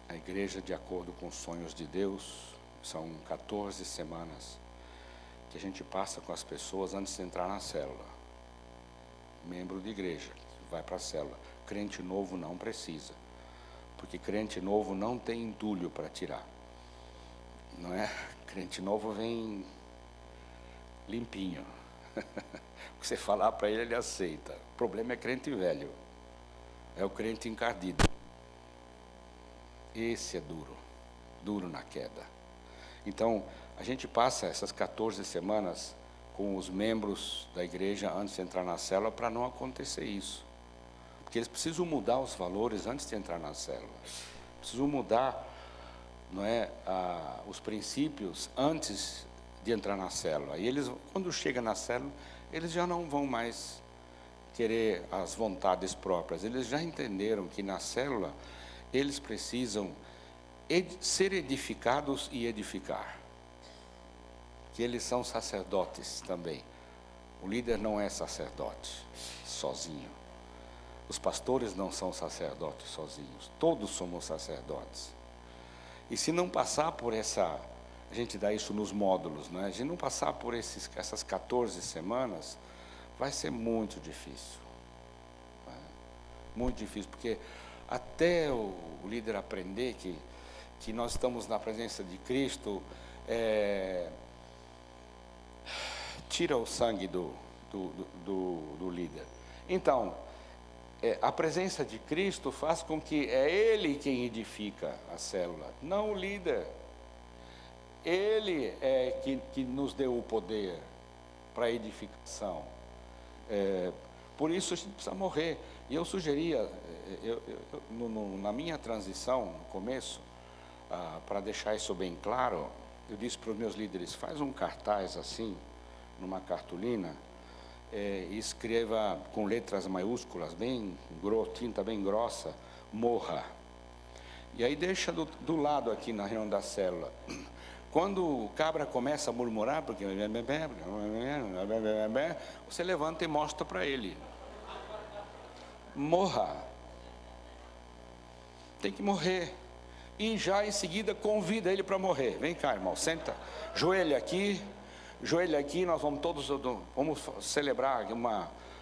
A Igreja de Acordo com os Sonhos de Deus. São 14 semanas que a gente passa com as pessoas antes de entrar na célula. Membro de igreja que vai para a célula. Crente novo não precisa, porque crente novo não tem entulho para tirar, não é? Crente novo vem limpinho. O que você falar para ele, ele aceita. O problema é crente velho, é o crente encardido. Esse é duro na queda. Então, a gente passa essas 14 semanas com os membros da igreja antes de entrar na célula para não acontecer isso. Porque eles precisam mudar os valores antes de entrar na célula. Precisam mudar, não é, os princípios antes de entrar na célula. E eles, quando chegam na célula, eles já não vão mais querer as vontades próprias. Eles já entenderam que na célula eles precisam ser edificados e edificar. Que eles são sacerdotes também. O líder não é sacerdote sozinho. Os pastores não são sacerdotes sozinhos. Todos somos sacerdotes. E se não passar por essa... A gente dá isso nos módulos, né? A gente não passar por essas 14 semanas, vai ser muito difícil. Muito difícil, porque até o líder aprender que nós estamos na presença de Cristo, tira o sangue do líder. Então, a presença de Cristo faz com que é Ele quem edifica a célula, não o líder. Ele é que nos deu o poder para a edificação. Por isso a gente precisa morrer. E eu sugeria, na minha transição, no começo, para deixar isso bem claro, eu disse para os meus líderes, faz um cartaz assim, numa cartolina, e escreva com letras maiúsculas, tinta bem grossa, morra. E aí deixa do lado aqui na reunião da célula. Quando o cabra começa a murmurar, porque você levanta e mostra para ele. Morra. Tem que morrer. E já em seguida convida ele para morrer. Vem cá, irmão, senta. Joelha aqui, nós vamos todos, vamos celebrar,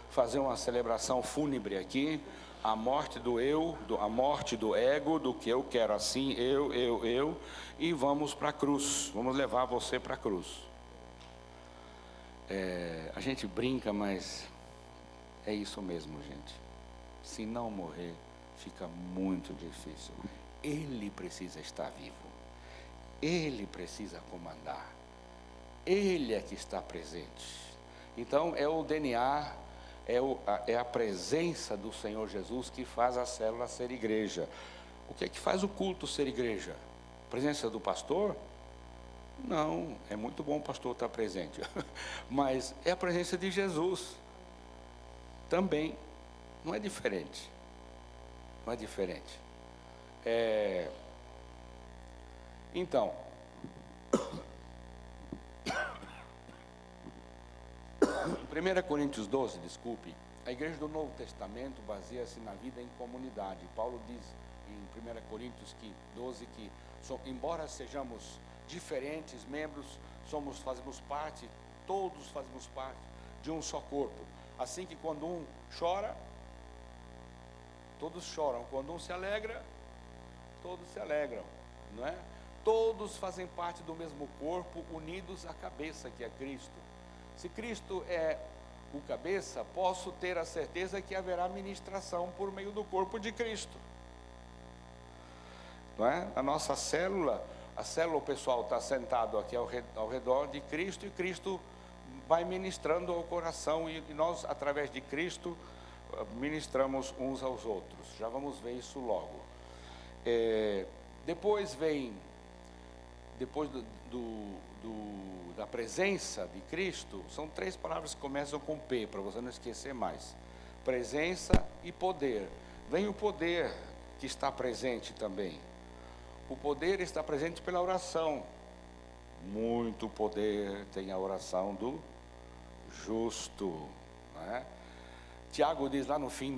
fazer uma celebração fúnebre aqui. A morte do eu, a morte do ego, do que eu quero assim, eu, e vamos para a cruz, vamos levar você para a cruz. A gente brinca, mas é isso mesmo, gente. Se não morrer, fica muito difícil. Ele precisa estar vivo, Ele precisa comandar, Ele é que está presente. Então é o DNA, é a presença do Senhor Jesus que faz a célula ser igreja. O que é que faz o culto ser igreja? Presença do pastor? Não, é muito bom o pastor estar presente, mas é a presença de Jesus também. Não é diferente. Não é diferente. Então, 1 Coríntios 12, desculpe, a igreja do Novo Testamento baseia-se na vida em comunidade. Paulo diz em 1 Coríntios 12 que, embora sejamos diferentes membros, fazemos parte, todos fazemos parte de um só corpo. Assim que quando um chora, todos choram. Quando um se alegra, todos se alegram, não é? Todos fazem parte do mesmo corpo, unidos à cabeça que é Cristo. Se Cristo é o cabeça, posso ter a certeza que haverá ministração por meio do corpo de Cristo, não é? A nossa célula, o pessoal está sentado aqui ao redor de Cristo, e Cristo vai ministrando ao coração, e nós, através de Cristo, ministramos uns aos outros. Já vamos ver isso logo. Depois da presença de Cristo, são 3 palavras que começam com P, para você não esquecer mais: presença e poder. Vem o poder que está presente também. O poder está presente pela oração, muito poder tem a oração do justo, né? Tiago diz lá no fim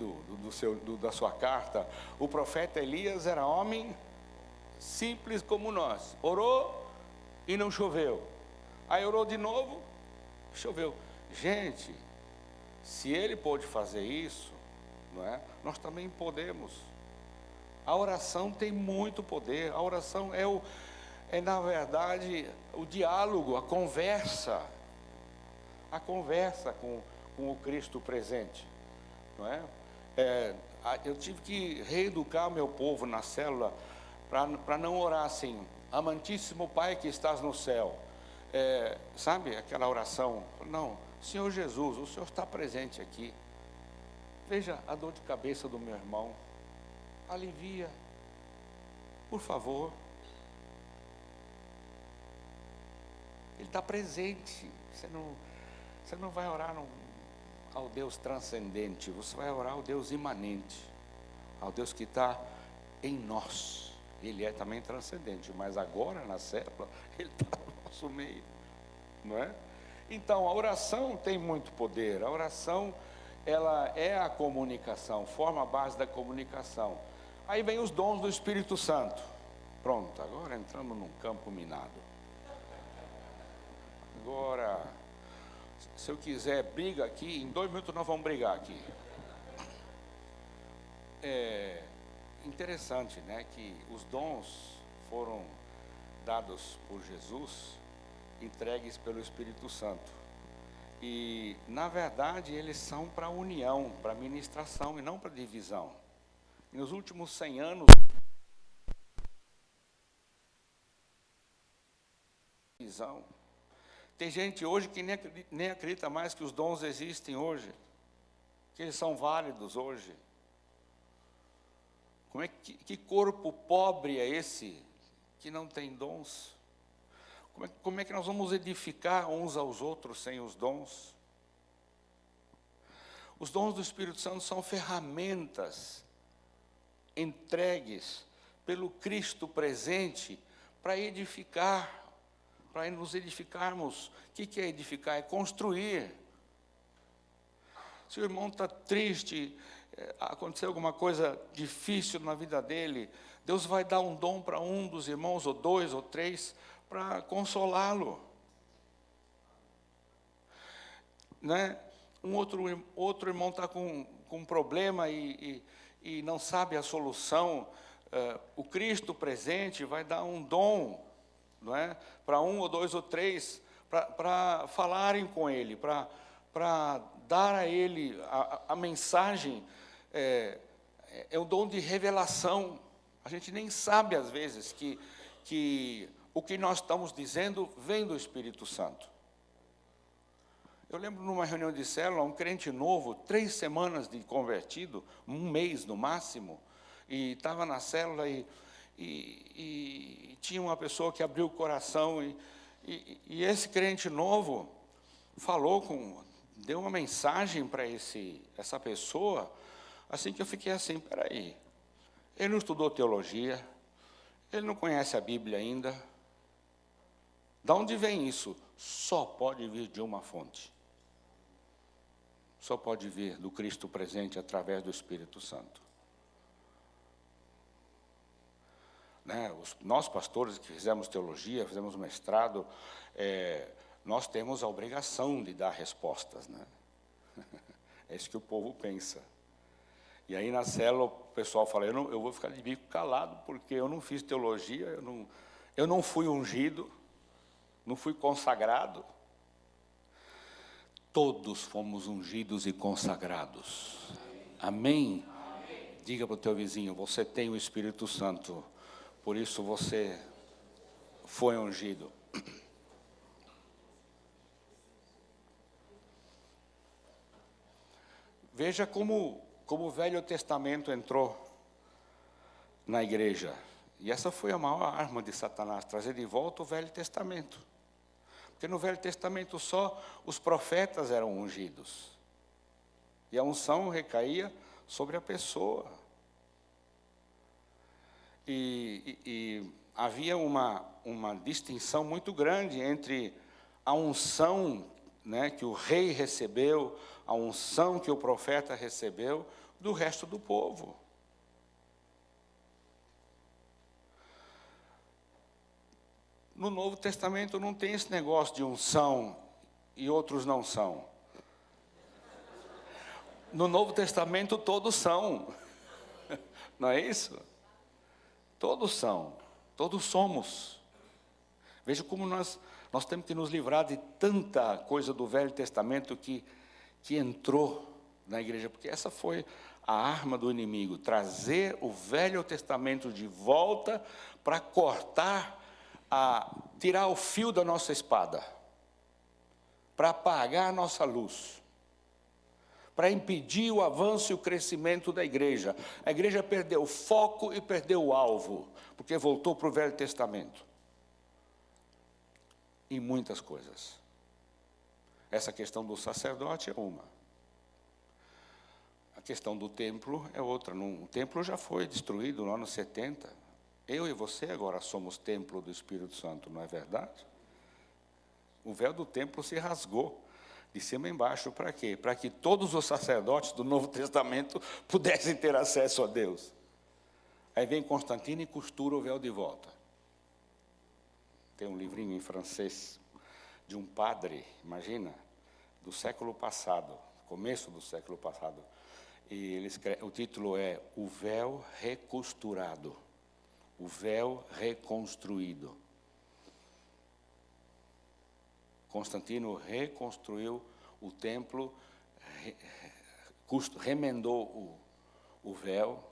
da sua carta, o profeta Elias era homem simples como nós, orou e não choveu, aí orou de novo, choveu. Gente, se ele pôde fazer isso, não é? Nós também podemos. A oração tem muito poder. A oração é na verdade o diálogo, a conversa com o Cristo presente, não é? Eu tive que reeducar meu povo na célula para não orar assim: amantíssimo Pai que estás no céu, sabe aquela oração? Não, Senhor Jesus, o Senhor está presente aqui, veja a dor de cabeça do meu irmão, alivia, por favor. Ele está presente. Você não vai orar ao Deus transcendente, você vai orar ao Deus imanente, ao Deus que está em nós. Ele é também transcendente, mas agora na célula ele está no nosso meio, não é? Então a oração tem muito poder. A oração, ela é a comunicação, forma a base da comunicação. Aí vem os dons do Espírito Santo. Pronto, agora entramos num campo minado. Agora, se eu quiser briga aqui, em 2 minutos nós vamos brigar aqui. É interessante, né, que os dons foram dados por Jesus, entregues pelo Espírito Santo. E, na verdade, eles são para união, para ministração e não para divisão. E nos últimos 100 anos, divisão. Tem gente hoje que nem acredita mais que os dons existem hoje, que eles são válidos hoje. Que corpo pobre é esse que não tem dons? Como é que nós vamos edificar uns aos outros sem os dons? Os dons do Espírito Santo são ferramentas entregues pelo Cristo presente para edificar, para nos edificarmos. O que é edificar? É construir. Se o irmão está triste, aconteceu alguma coisa difícil na vida dele, Deus vai dar um dom para um dos irmãos, ou 2 ou 3, para consolá-lo, né? Outro irmão está com um problema e não sabe a solução. O Cristo presente vai dar um dom, não é? Para 1 ou 2 ou 3, para falarem com ele, para dar a ele a mensagem. É o dom de revelação. A gente nem sabe às vezes que o que nós estamos dizendo vem do Espírito Santo. Eu lembro numa reunião de célula, um crente novo, 3 semanas de convertido, 1 mês no máximo, e estava na célula e tinha uma pessoa que abriu o coração, e esse crente novo deu uma mensagem para essa pessoa, assim que eu fiquei assim: peraí, ele não estudou teologia, ele não conhece a Bíblia ainda. De onde vem isso? Só pode vir de uma fonte. Só pode vir do Cristo presente através do Espírito Santo. Né? Nós pastores que fizemos teologia, fizemos mestrado, nós temos a obrigação de dar respostas, né? É isso que o povo pensa. E aí na célula o pessoal fala: eu vou ficar de bico calado, porque eu não fiz teologia, eu não fui ungido, não fui consagrado. Todos fomos ungidos e consagrados. Amém? Amém. Diga para o teu vizinho: você tem o Espírito Santo, por isso você foi ungido. Veja como o Velho Testamento entrou na igreja. E essa foi a maior arma de Satanás, trazer de volta o Velho Testamento. Porque no Velho Testamento só os profetas eram ungidos. E a unção recaía sobre a pessoa. E havia uma uma distinção muito grande entre a unção, né, que o rei recebeu, a unção que o profeta recebeu, do resto do povo. No Novo Testamento não tem esse negócio de unção e outros não são. No Novo Testamento todos são. Não é isso? Todos são, todos somos. Veja como nós temos que nos livrar de tanta coisa do Velho Testamento que entrou na igreja, porque essa foi a arma do inimigo, trazer o Velho Testamento de volta para cortar, tirar o fio da nossa espada, para apagar a nossa luz, para impedir o avanço e o crescimento da igreja. A igreja perdeu o foco e perdeu o alvo, porque voltou para o Velho Testamento. Em muitas coisas. Essa questão do sacerdote é uma. A questão do templo é outra. O templo já foi destruído no ano 70. Eu e você agora somos templo do Espírito Santo, não é verdade? O véu do templo se rasgou de cima a embaixo. Para quê? Para que todos os sacerdotes do Novo Testamento pudessem ter acesso a Deus. Aí vem Constantino e costura o véu de volta. Tem um livrinho em francês de um padre, imagina, do século passado, começo do século passado. E ele escreve, o título é O Véu Recosturado, o véu reconstruído. Constantino reconstruiu o templo, remendou o véu,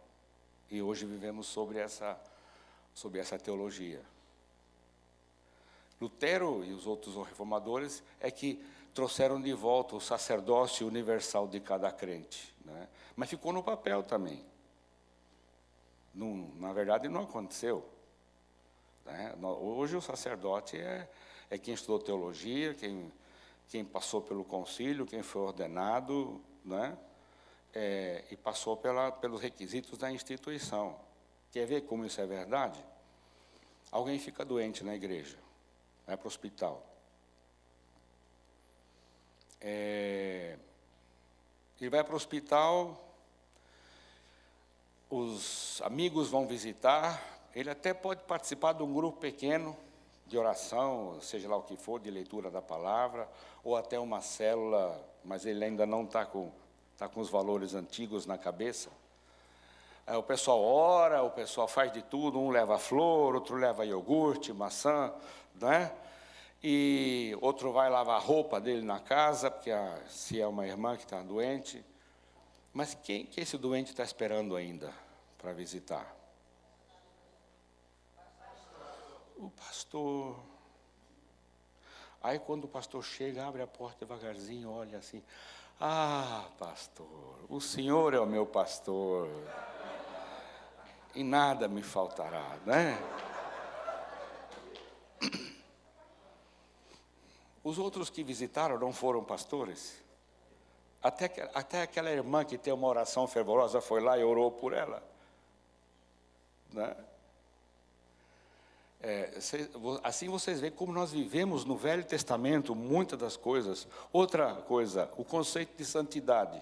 e hoje vivemos sobre essa teologia. Lutero e os outros reformadores é que trouxeram de volta o sacerdócio universal de cada crente, né? Mas ficou no papel também. Na verdade, não aconteceu, né? Hoje o sacerdote é quem estudou teologia, quem passou pelo concílio, quem foi ordenado, né? E passou pelos requisitos da instituição. Quer ver como isso é verdade? Alguém fica doente na igreja, vai para o hospital. Ele vai para o hospital, os amigos vão visitar, ele até pode participar de um grupo pequeno de oração, seja lá o que for, de leitura da palavra, ou até uma célula, mas ele ainda não está com os valores antigos na cabeça. Aí o pessoal ora, o pessoal faz de tudo, um leva flor, outro leva iogurte, maçã, né? E outro vai lavar a roupa dele na casa, porque se é uma irmã que está doente. Mas quem que esse doente está esperando ainda para visitar? O pastor. Aí quando o pastor chega, abre a porta devagarzinho, olha assim, pastor, o senhor é o meu pastor, e nada me faltará, né? Os outros que visitaram não foram pastores? Até aquela irmã que tem uma oração fervorosa foi lá e orou por ela, né? Assim vocês veem como nós vivemos no Velho Testamento muitas das coisas. Outra coisa, o conceito de santidade.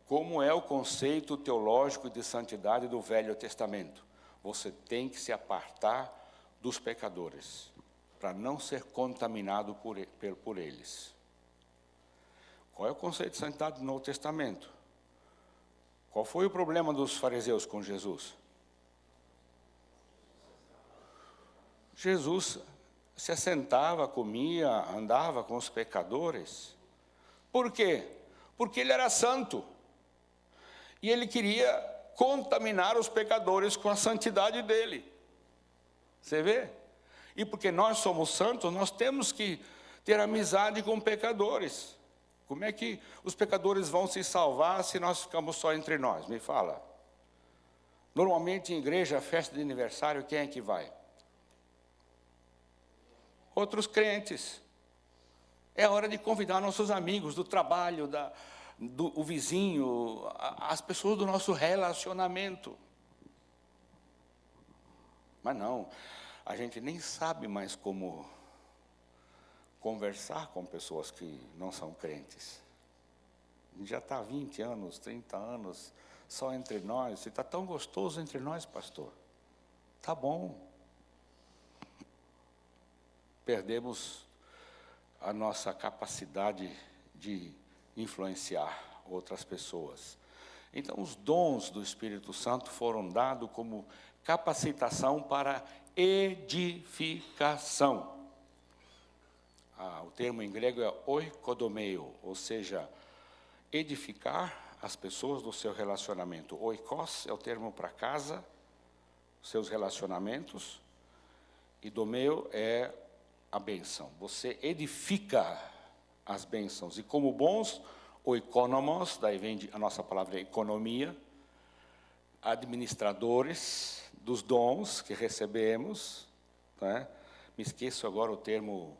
Como é o conceito teológico de santidade do Velho Testamento? Você tem que se apartar dos pecadores, para não ser contaminado por eles. Qual é o conceito de santidade do Novo Testamento? Qual foi o problema dos fariseus com Jesus? Jesus se assentava, comia, andava com os pecadores. Por quê? Porque ele era santo. E ele queria contaminar os pecadores com a santidade dele. Você vê? E porque nós somos santos, nós temos que ter amizade com pecadores. Como é que os pecadores vão se salvar se nós ficamos só entre nós? Me fala. Normalmente em igreja, festa de aniversário, quem é que vai? Outros crentes. É hora de convidar nossos amigos do trabalho, o vizinho, as pessoas do nosso relacionamento. Mas não, a gente nem sabe mais como conversar com pessoas que não são crentes. A gente já está há 20 anos, 30 anos, só entre nós. E está tão gostoso entre nós, pastor. Está bom. Perdemos a nossa capacidade de influenciar outras pessoas. Então, os dons do Espírito Santo foram dados como capacitação para edificação. O termo em grego é oikodomeo, ou seja, edificar as pessoas do seu relacionamento. Oikos é o termo para casa, seus relacionamentos, e domeo é a bênção. Você edifica as bênçãos. E como bons oikonomos, daí vem a nossa palavra economia, administradores dos dons que recebemos, né? Me esqueço agora o termo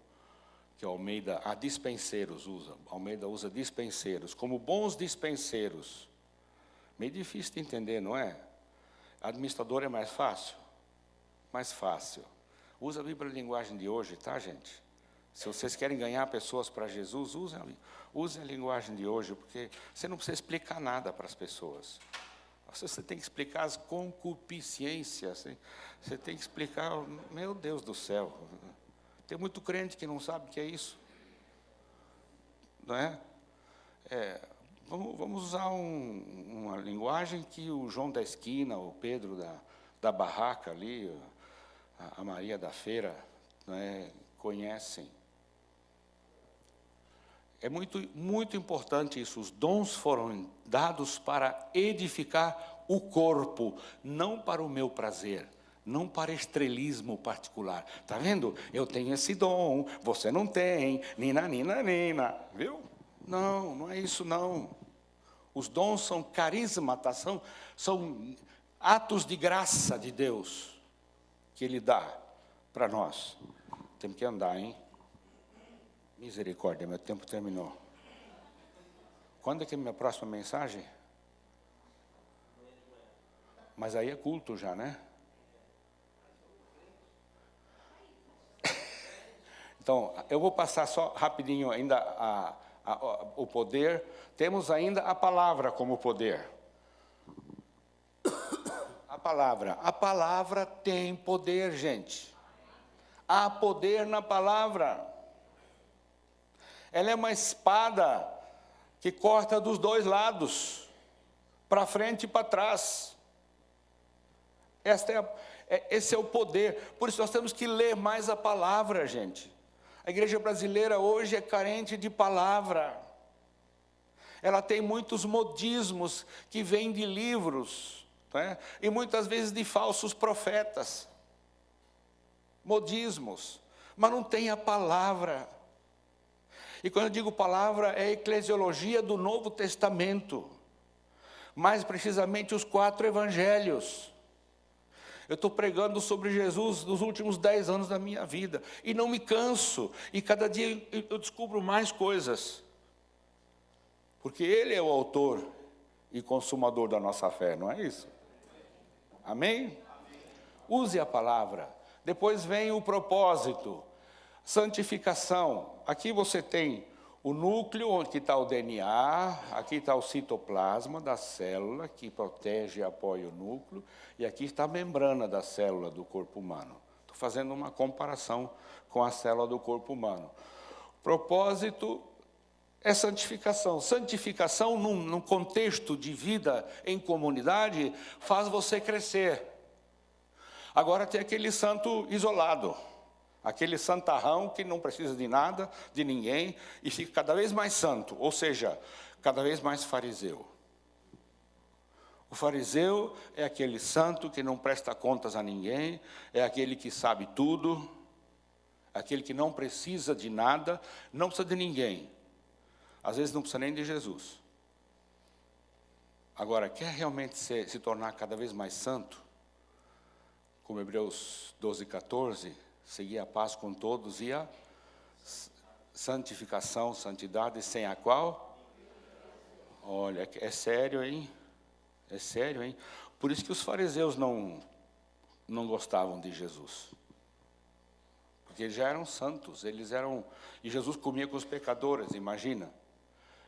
que Almeida, dispenseiros usa. Almeida usa dispenseiros, como bons dispenseiros. Meio difícil de entender, não é? Administrador é mais fácil? Mais fácil. Usa a Bíblia de linguagem de hoje, tá, gente? Se vocês querem ganhar pessoas para Jesus, usem a linguagem de hoje, porque você não precisa explicar nada para as pessoas. Você tem que explicar as concupiscências, você tem que explicar, meu Deus do céu, tem muito crente que não sabe o que é isso, não é? Vamos usar uma linguagem que o João da esquina, o Pedro da barraca ali, a Maria da feira, não é, conhecem. É muito, muito importante isso. Os dons foram dados para edificar o corpo, não para o meu prazer, não para estrelismo particular. Está vendo? Eu tenho esse dom, você não tem, nina, viu? Não, não é isso não. Os dons são carisma, são atos de graça de Deus que Ele dá para nós. Temos que andar, hein? Misericórdia, meu tempo terminou. Quando é que é a minha próxima mensagem? Mas aí é culto já, né? Então, eu vou passar só rapidinho ainda o poder. Temos ainda a palavra como poder. A palavra tem poder, gente. Há poder na palavra. Ela é uma espada que corta dos dois lados, para frente e para trás. Esse é o poder. Por isso nós temos que ler mais a palavra, gente. A igreja brasileira hoje é carente de palavra. Ela tem muitos modismos que vêm de livros, né? E muitas vezes de falsos profetas. Modismos. Mas não tem a palavra. E quando eu digo palavra, é a eclesiologia do Novo Testamento. Mais precisamente os 4 evangelhos. Eu estou pregando sobre Jesus nos últimos 10 anos da minha vida. E não me canso. E cada dia eu descubro mais coisas. Porque Ele é o autor e consumador da nossa fé, não é isso? Amém? Use a palavra. Depois vem o propósito. Santificação. Aqui você tem o núcleo, onde está o DNA, aqui está o citoplasma da célula, que protege e apoia o núcleo, e aqui está a membrana da célula do corpo humano. Estou fazendo uma comparação com a célula do corpo humano. O propósito é santificação. Santificação, num contexto de vida em comunidade, faz você crescer. Agora tem aquele santo isolado. Aquele santarrão que não precisa de nada, de ninguém, e fica cada vez mais santo, ou seja, cada vez mais fariseu. O fariseu é aquele santo que não presta contas a ninguém, é aquele que sabe tudo, aquele que não precisa de nada, não precisa de ninguém. Às vezes não precisa nem de Jesus. Agora, quer realmente se tornar cada vez mais santo? Como Hebreus 12, 14... seguir a paz com todos e a santificação, santidade, sem a qual? Olha, é sério, hein? É sério, hein? Por isso que os fariseus não não gostavam de Jesus. Porque eles já eram santos, e Jesus comia com os pecadores, imagina.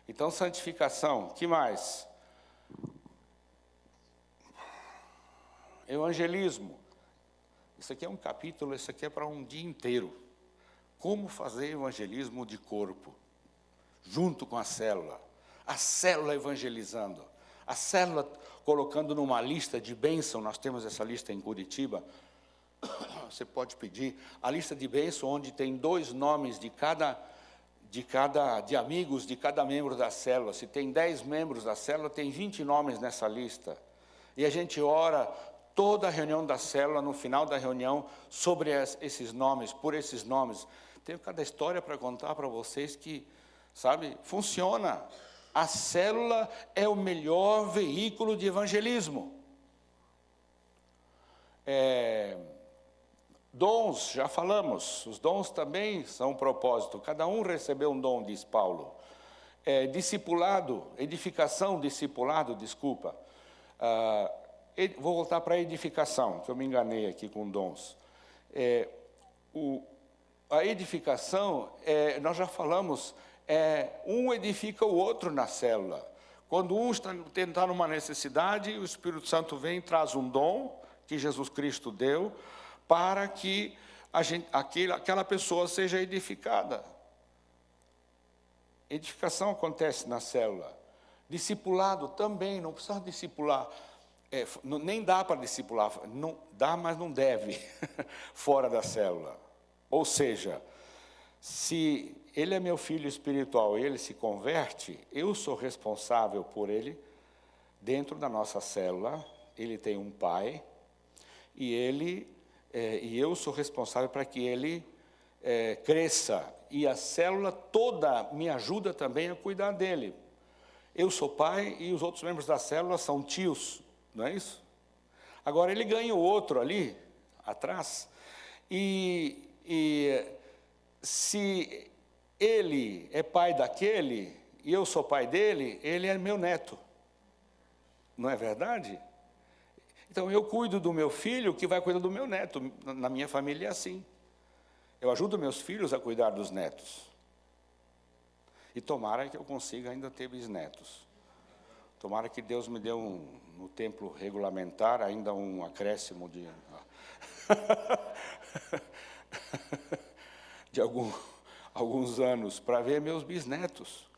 Então, santificação, que mais? Evangelismo. Isso aqui é um capítulo, isso aqui é para um dia inteiro. Como fazer evangelismo de corpo, junto com a célula evangelizando, a célula colocando numa lista de bênção. Nós temos essa lista em Curitiba. Você pode pedir a lista de bênção, onde tem 2 nomes de amigos de cada membro da célula. Se tem 10 membros da célula, tem 20 nomes nessa lista. E a gente ora toda a reunião da célula, no final da reunião, sobre esses nomes, por esses nomes. Tenho cada história para contar para vocês que, sabe, funciona. A célula é o melhor veículo de evangelismo. Dons, já falamos, os dons também são um propósito. Cada um recebeu um dom, diz Paulo. Discipulado, edificação, discipulado, desculpa. Vou voltar para a edificação, que eu me enganei aqui com dons. A edificação, nós já falamos, um edifica o outro na célula. Quando um está tentando uma necessidade, o Espírito Santo vem e traz um dom que Jesus Cristo deu, para que aquela pessoa seja edificada. Edificação acontece na célula. Discipulado também, não precisa discipular. Nem dá para discipular, não dá, mas não deve, fora da célula. Ou seja, se ele é meu filho espiritual e ele se converte, eu sou responsável por ele dentro da nossa célula. Ele tem um pai e eu sou responsável para que ele cresça. E a célula toda me ajuda também a cuidar dele. Eu sou pai e os outros membros da célula são tios, não é isso? Agora ele ganha o outro ali, atrás, e se ele é pai daquele e eu sou pai dele, ele é meu neto. Não é verdade? Então, eu cuido do meu filho, que vai cuidar do meu neto. Na minha família é assim. Eu ajudo meus filhos a cuidar dos netos. E tomara que eu consiga ainda ter bisnetos. Tomara que Deus me dê no templo regulamentar, ainda um acréscimo de alguns anos, para ver meus bisnetos.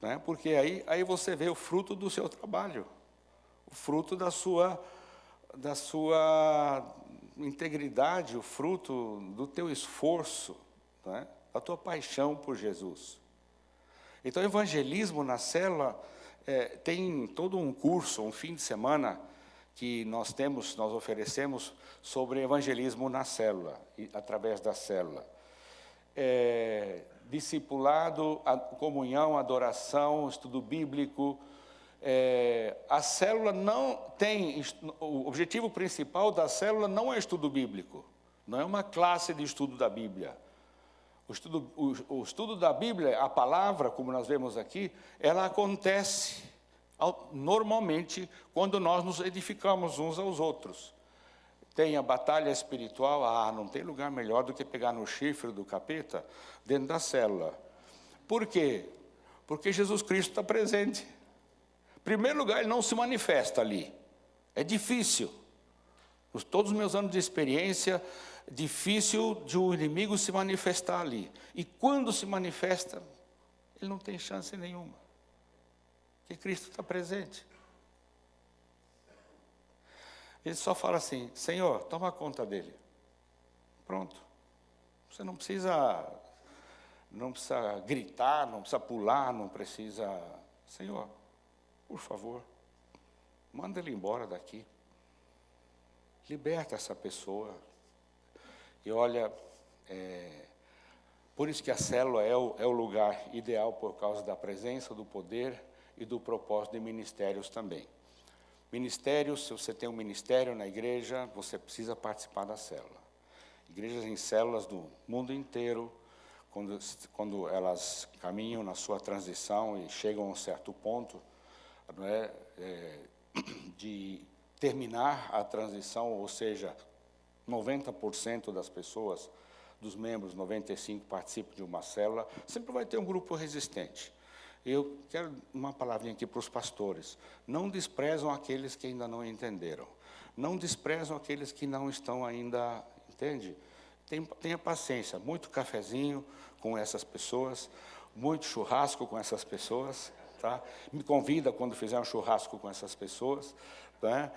Né? Porque aí você vê o fruto do seu trabalho. O fruto da sua integridade, o fruto do teu esforço, né? Da tua paixão por Jesus. Então, o evangelismo na célula tem todo um curso, um fim de semana, que nós oferecemos sobre evangelismo na célula, através da célula. Discipulado, comunhão, adoração, estudo bíblico. A célula não tem, o objetivo principal da célula não é estudo bíblico, não é uma classe de estudo da Bíblia. O estudo da Bíblia, a palavra, como nós vemos aqui, ela acontece normalmente quando nós nos edificamos uns aos outros. Tem a batalha espiritual, não tem lugar melhor do que pegar no chifre do capeta dentro da célula. Por quê? Porque Jesus Cristo está presente. Em primeiro lugar, ele não se manifesta ali. É difícil. Todos os meus anos de experiência, difícil de um inimigo se manifestar ali. E quando se manifesta, ele não tem chance nenhuma. Porque Cristo está presente. Ele só fala assim: Senhor, toma conta dele. Pronto. Você não precisa gritar, não precisa pular, não precisa... Senhor, por favor, manda ele embora daqui. Liberta essa pessoa. E olha, por isso que a célula é o lugar ideal, por causa da presença, do poder e do propósito de ministérios também. Ministérios, se você tem um ministério na igreja, você precisa participar da célula. Igrejas em células do mundo inteiro, quando elas caminham na sua transição e chegam a um certo ponto, não é, de terminar a transição, ou seja, 90% das pessoas, dos membros, 95% participam de uma célula, sempre vai ter um grupo resistente. Eu quero uma palavrinha aqui para os pastores. Não desprezam aqueles que ainda não entenderam. Não desprezam aqueles que não estão ainda, entende? Tenha paciência, muito cafezinho com essas pessoas, muito churrasco com essas pessoas, tá? Me convida quando fizer um churrasco com essas pessoas, tá?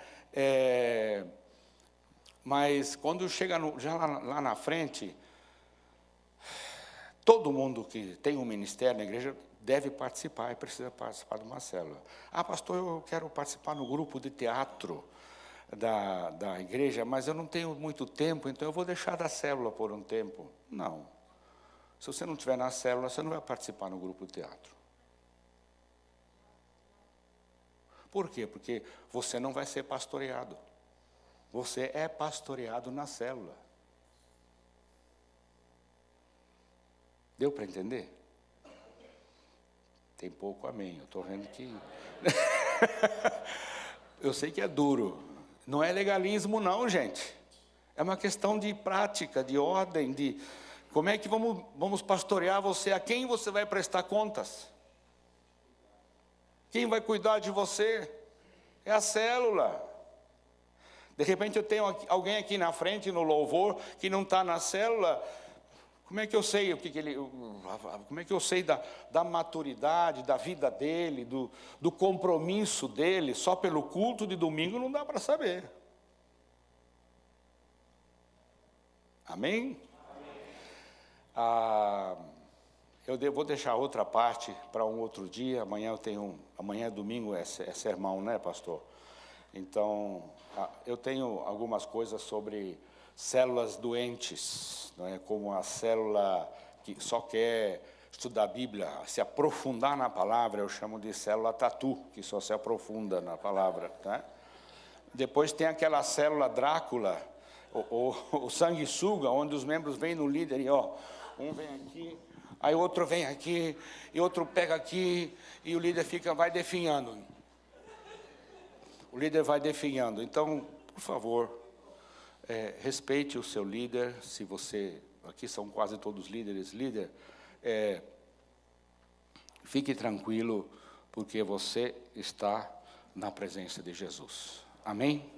Mas quando chega já lá na frente, todo mundo que tem um ministério na igreja deve participar e precisa participar de uma célula. Ah, pastor, eu quero participar no grupo de teatro da igreja, mas eu não tenho muito tempo, então eu vou deixar da célula por um tempo. Não. Se você não estiver na célula, você não vai participar no grupo de teatro. Por quê? Porque você não vai ser pastoreado. Você é pastoreado na célula. Deu para entender? Tem pouco amém. Eu estou vendo que... Eu sei que é duro. Não é legalismo não, gente. É uma questão de prática, de ordem, de... Como é que vamos pastorear você? A quem você vai prestar contas? Quem vai cuidar de você? É a célula. De repente eu tenho alguém aqui na frente, no louvor, que não está na célula. Como é que eu sei como é que eu sei da maturidade, da vida dele, do compromisso dele? Só pelo culto de domingo não dá para saber. Amém? Eu vou deixar outra parte para um outro dia. Amanhã é domingo, é sermão, né, pastor? Então, eu tenho algumas coisas sobre células doentes, não é? Como a célula que só quer estudar a Bíblia, se aprofundar na palavra, eu chamo de célula tatu, que só se aprofunda na palavra. Tá? Depois tem aquela célula Drácula, o sanguessuga, onde os membros vêm no líder e, um vem aqui, aí o outro vem aqui, e outro pega aqui, e o líder vai definhando. O líder vai definhando. Então, por favor, respeite o seu líder. Se você, aqui são quase todos líderes, fique tranquilo, porque você está na presença de Jesus. Amém?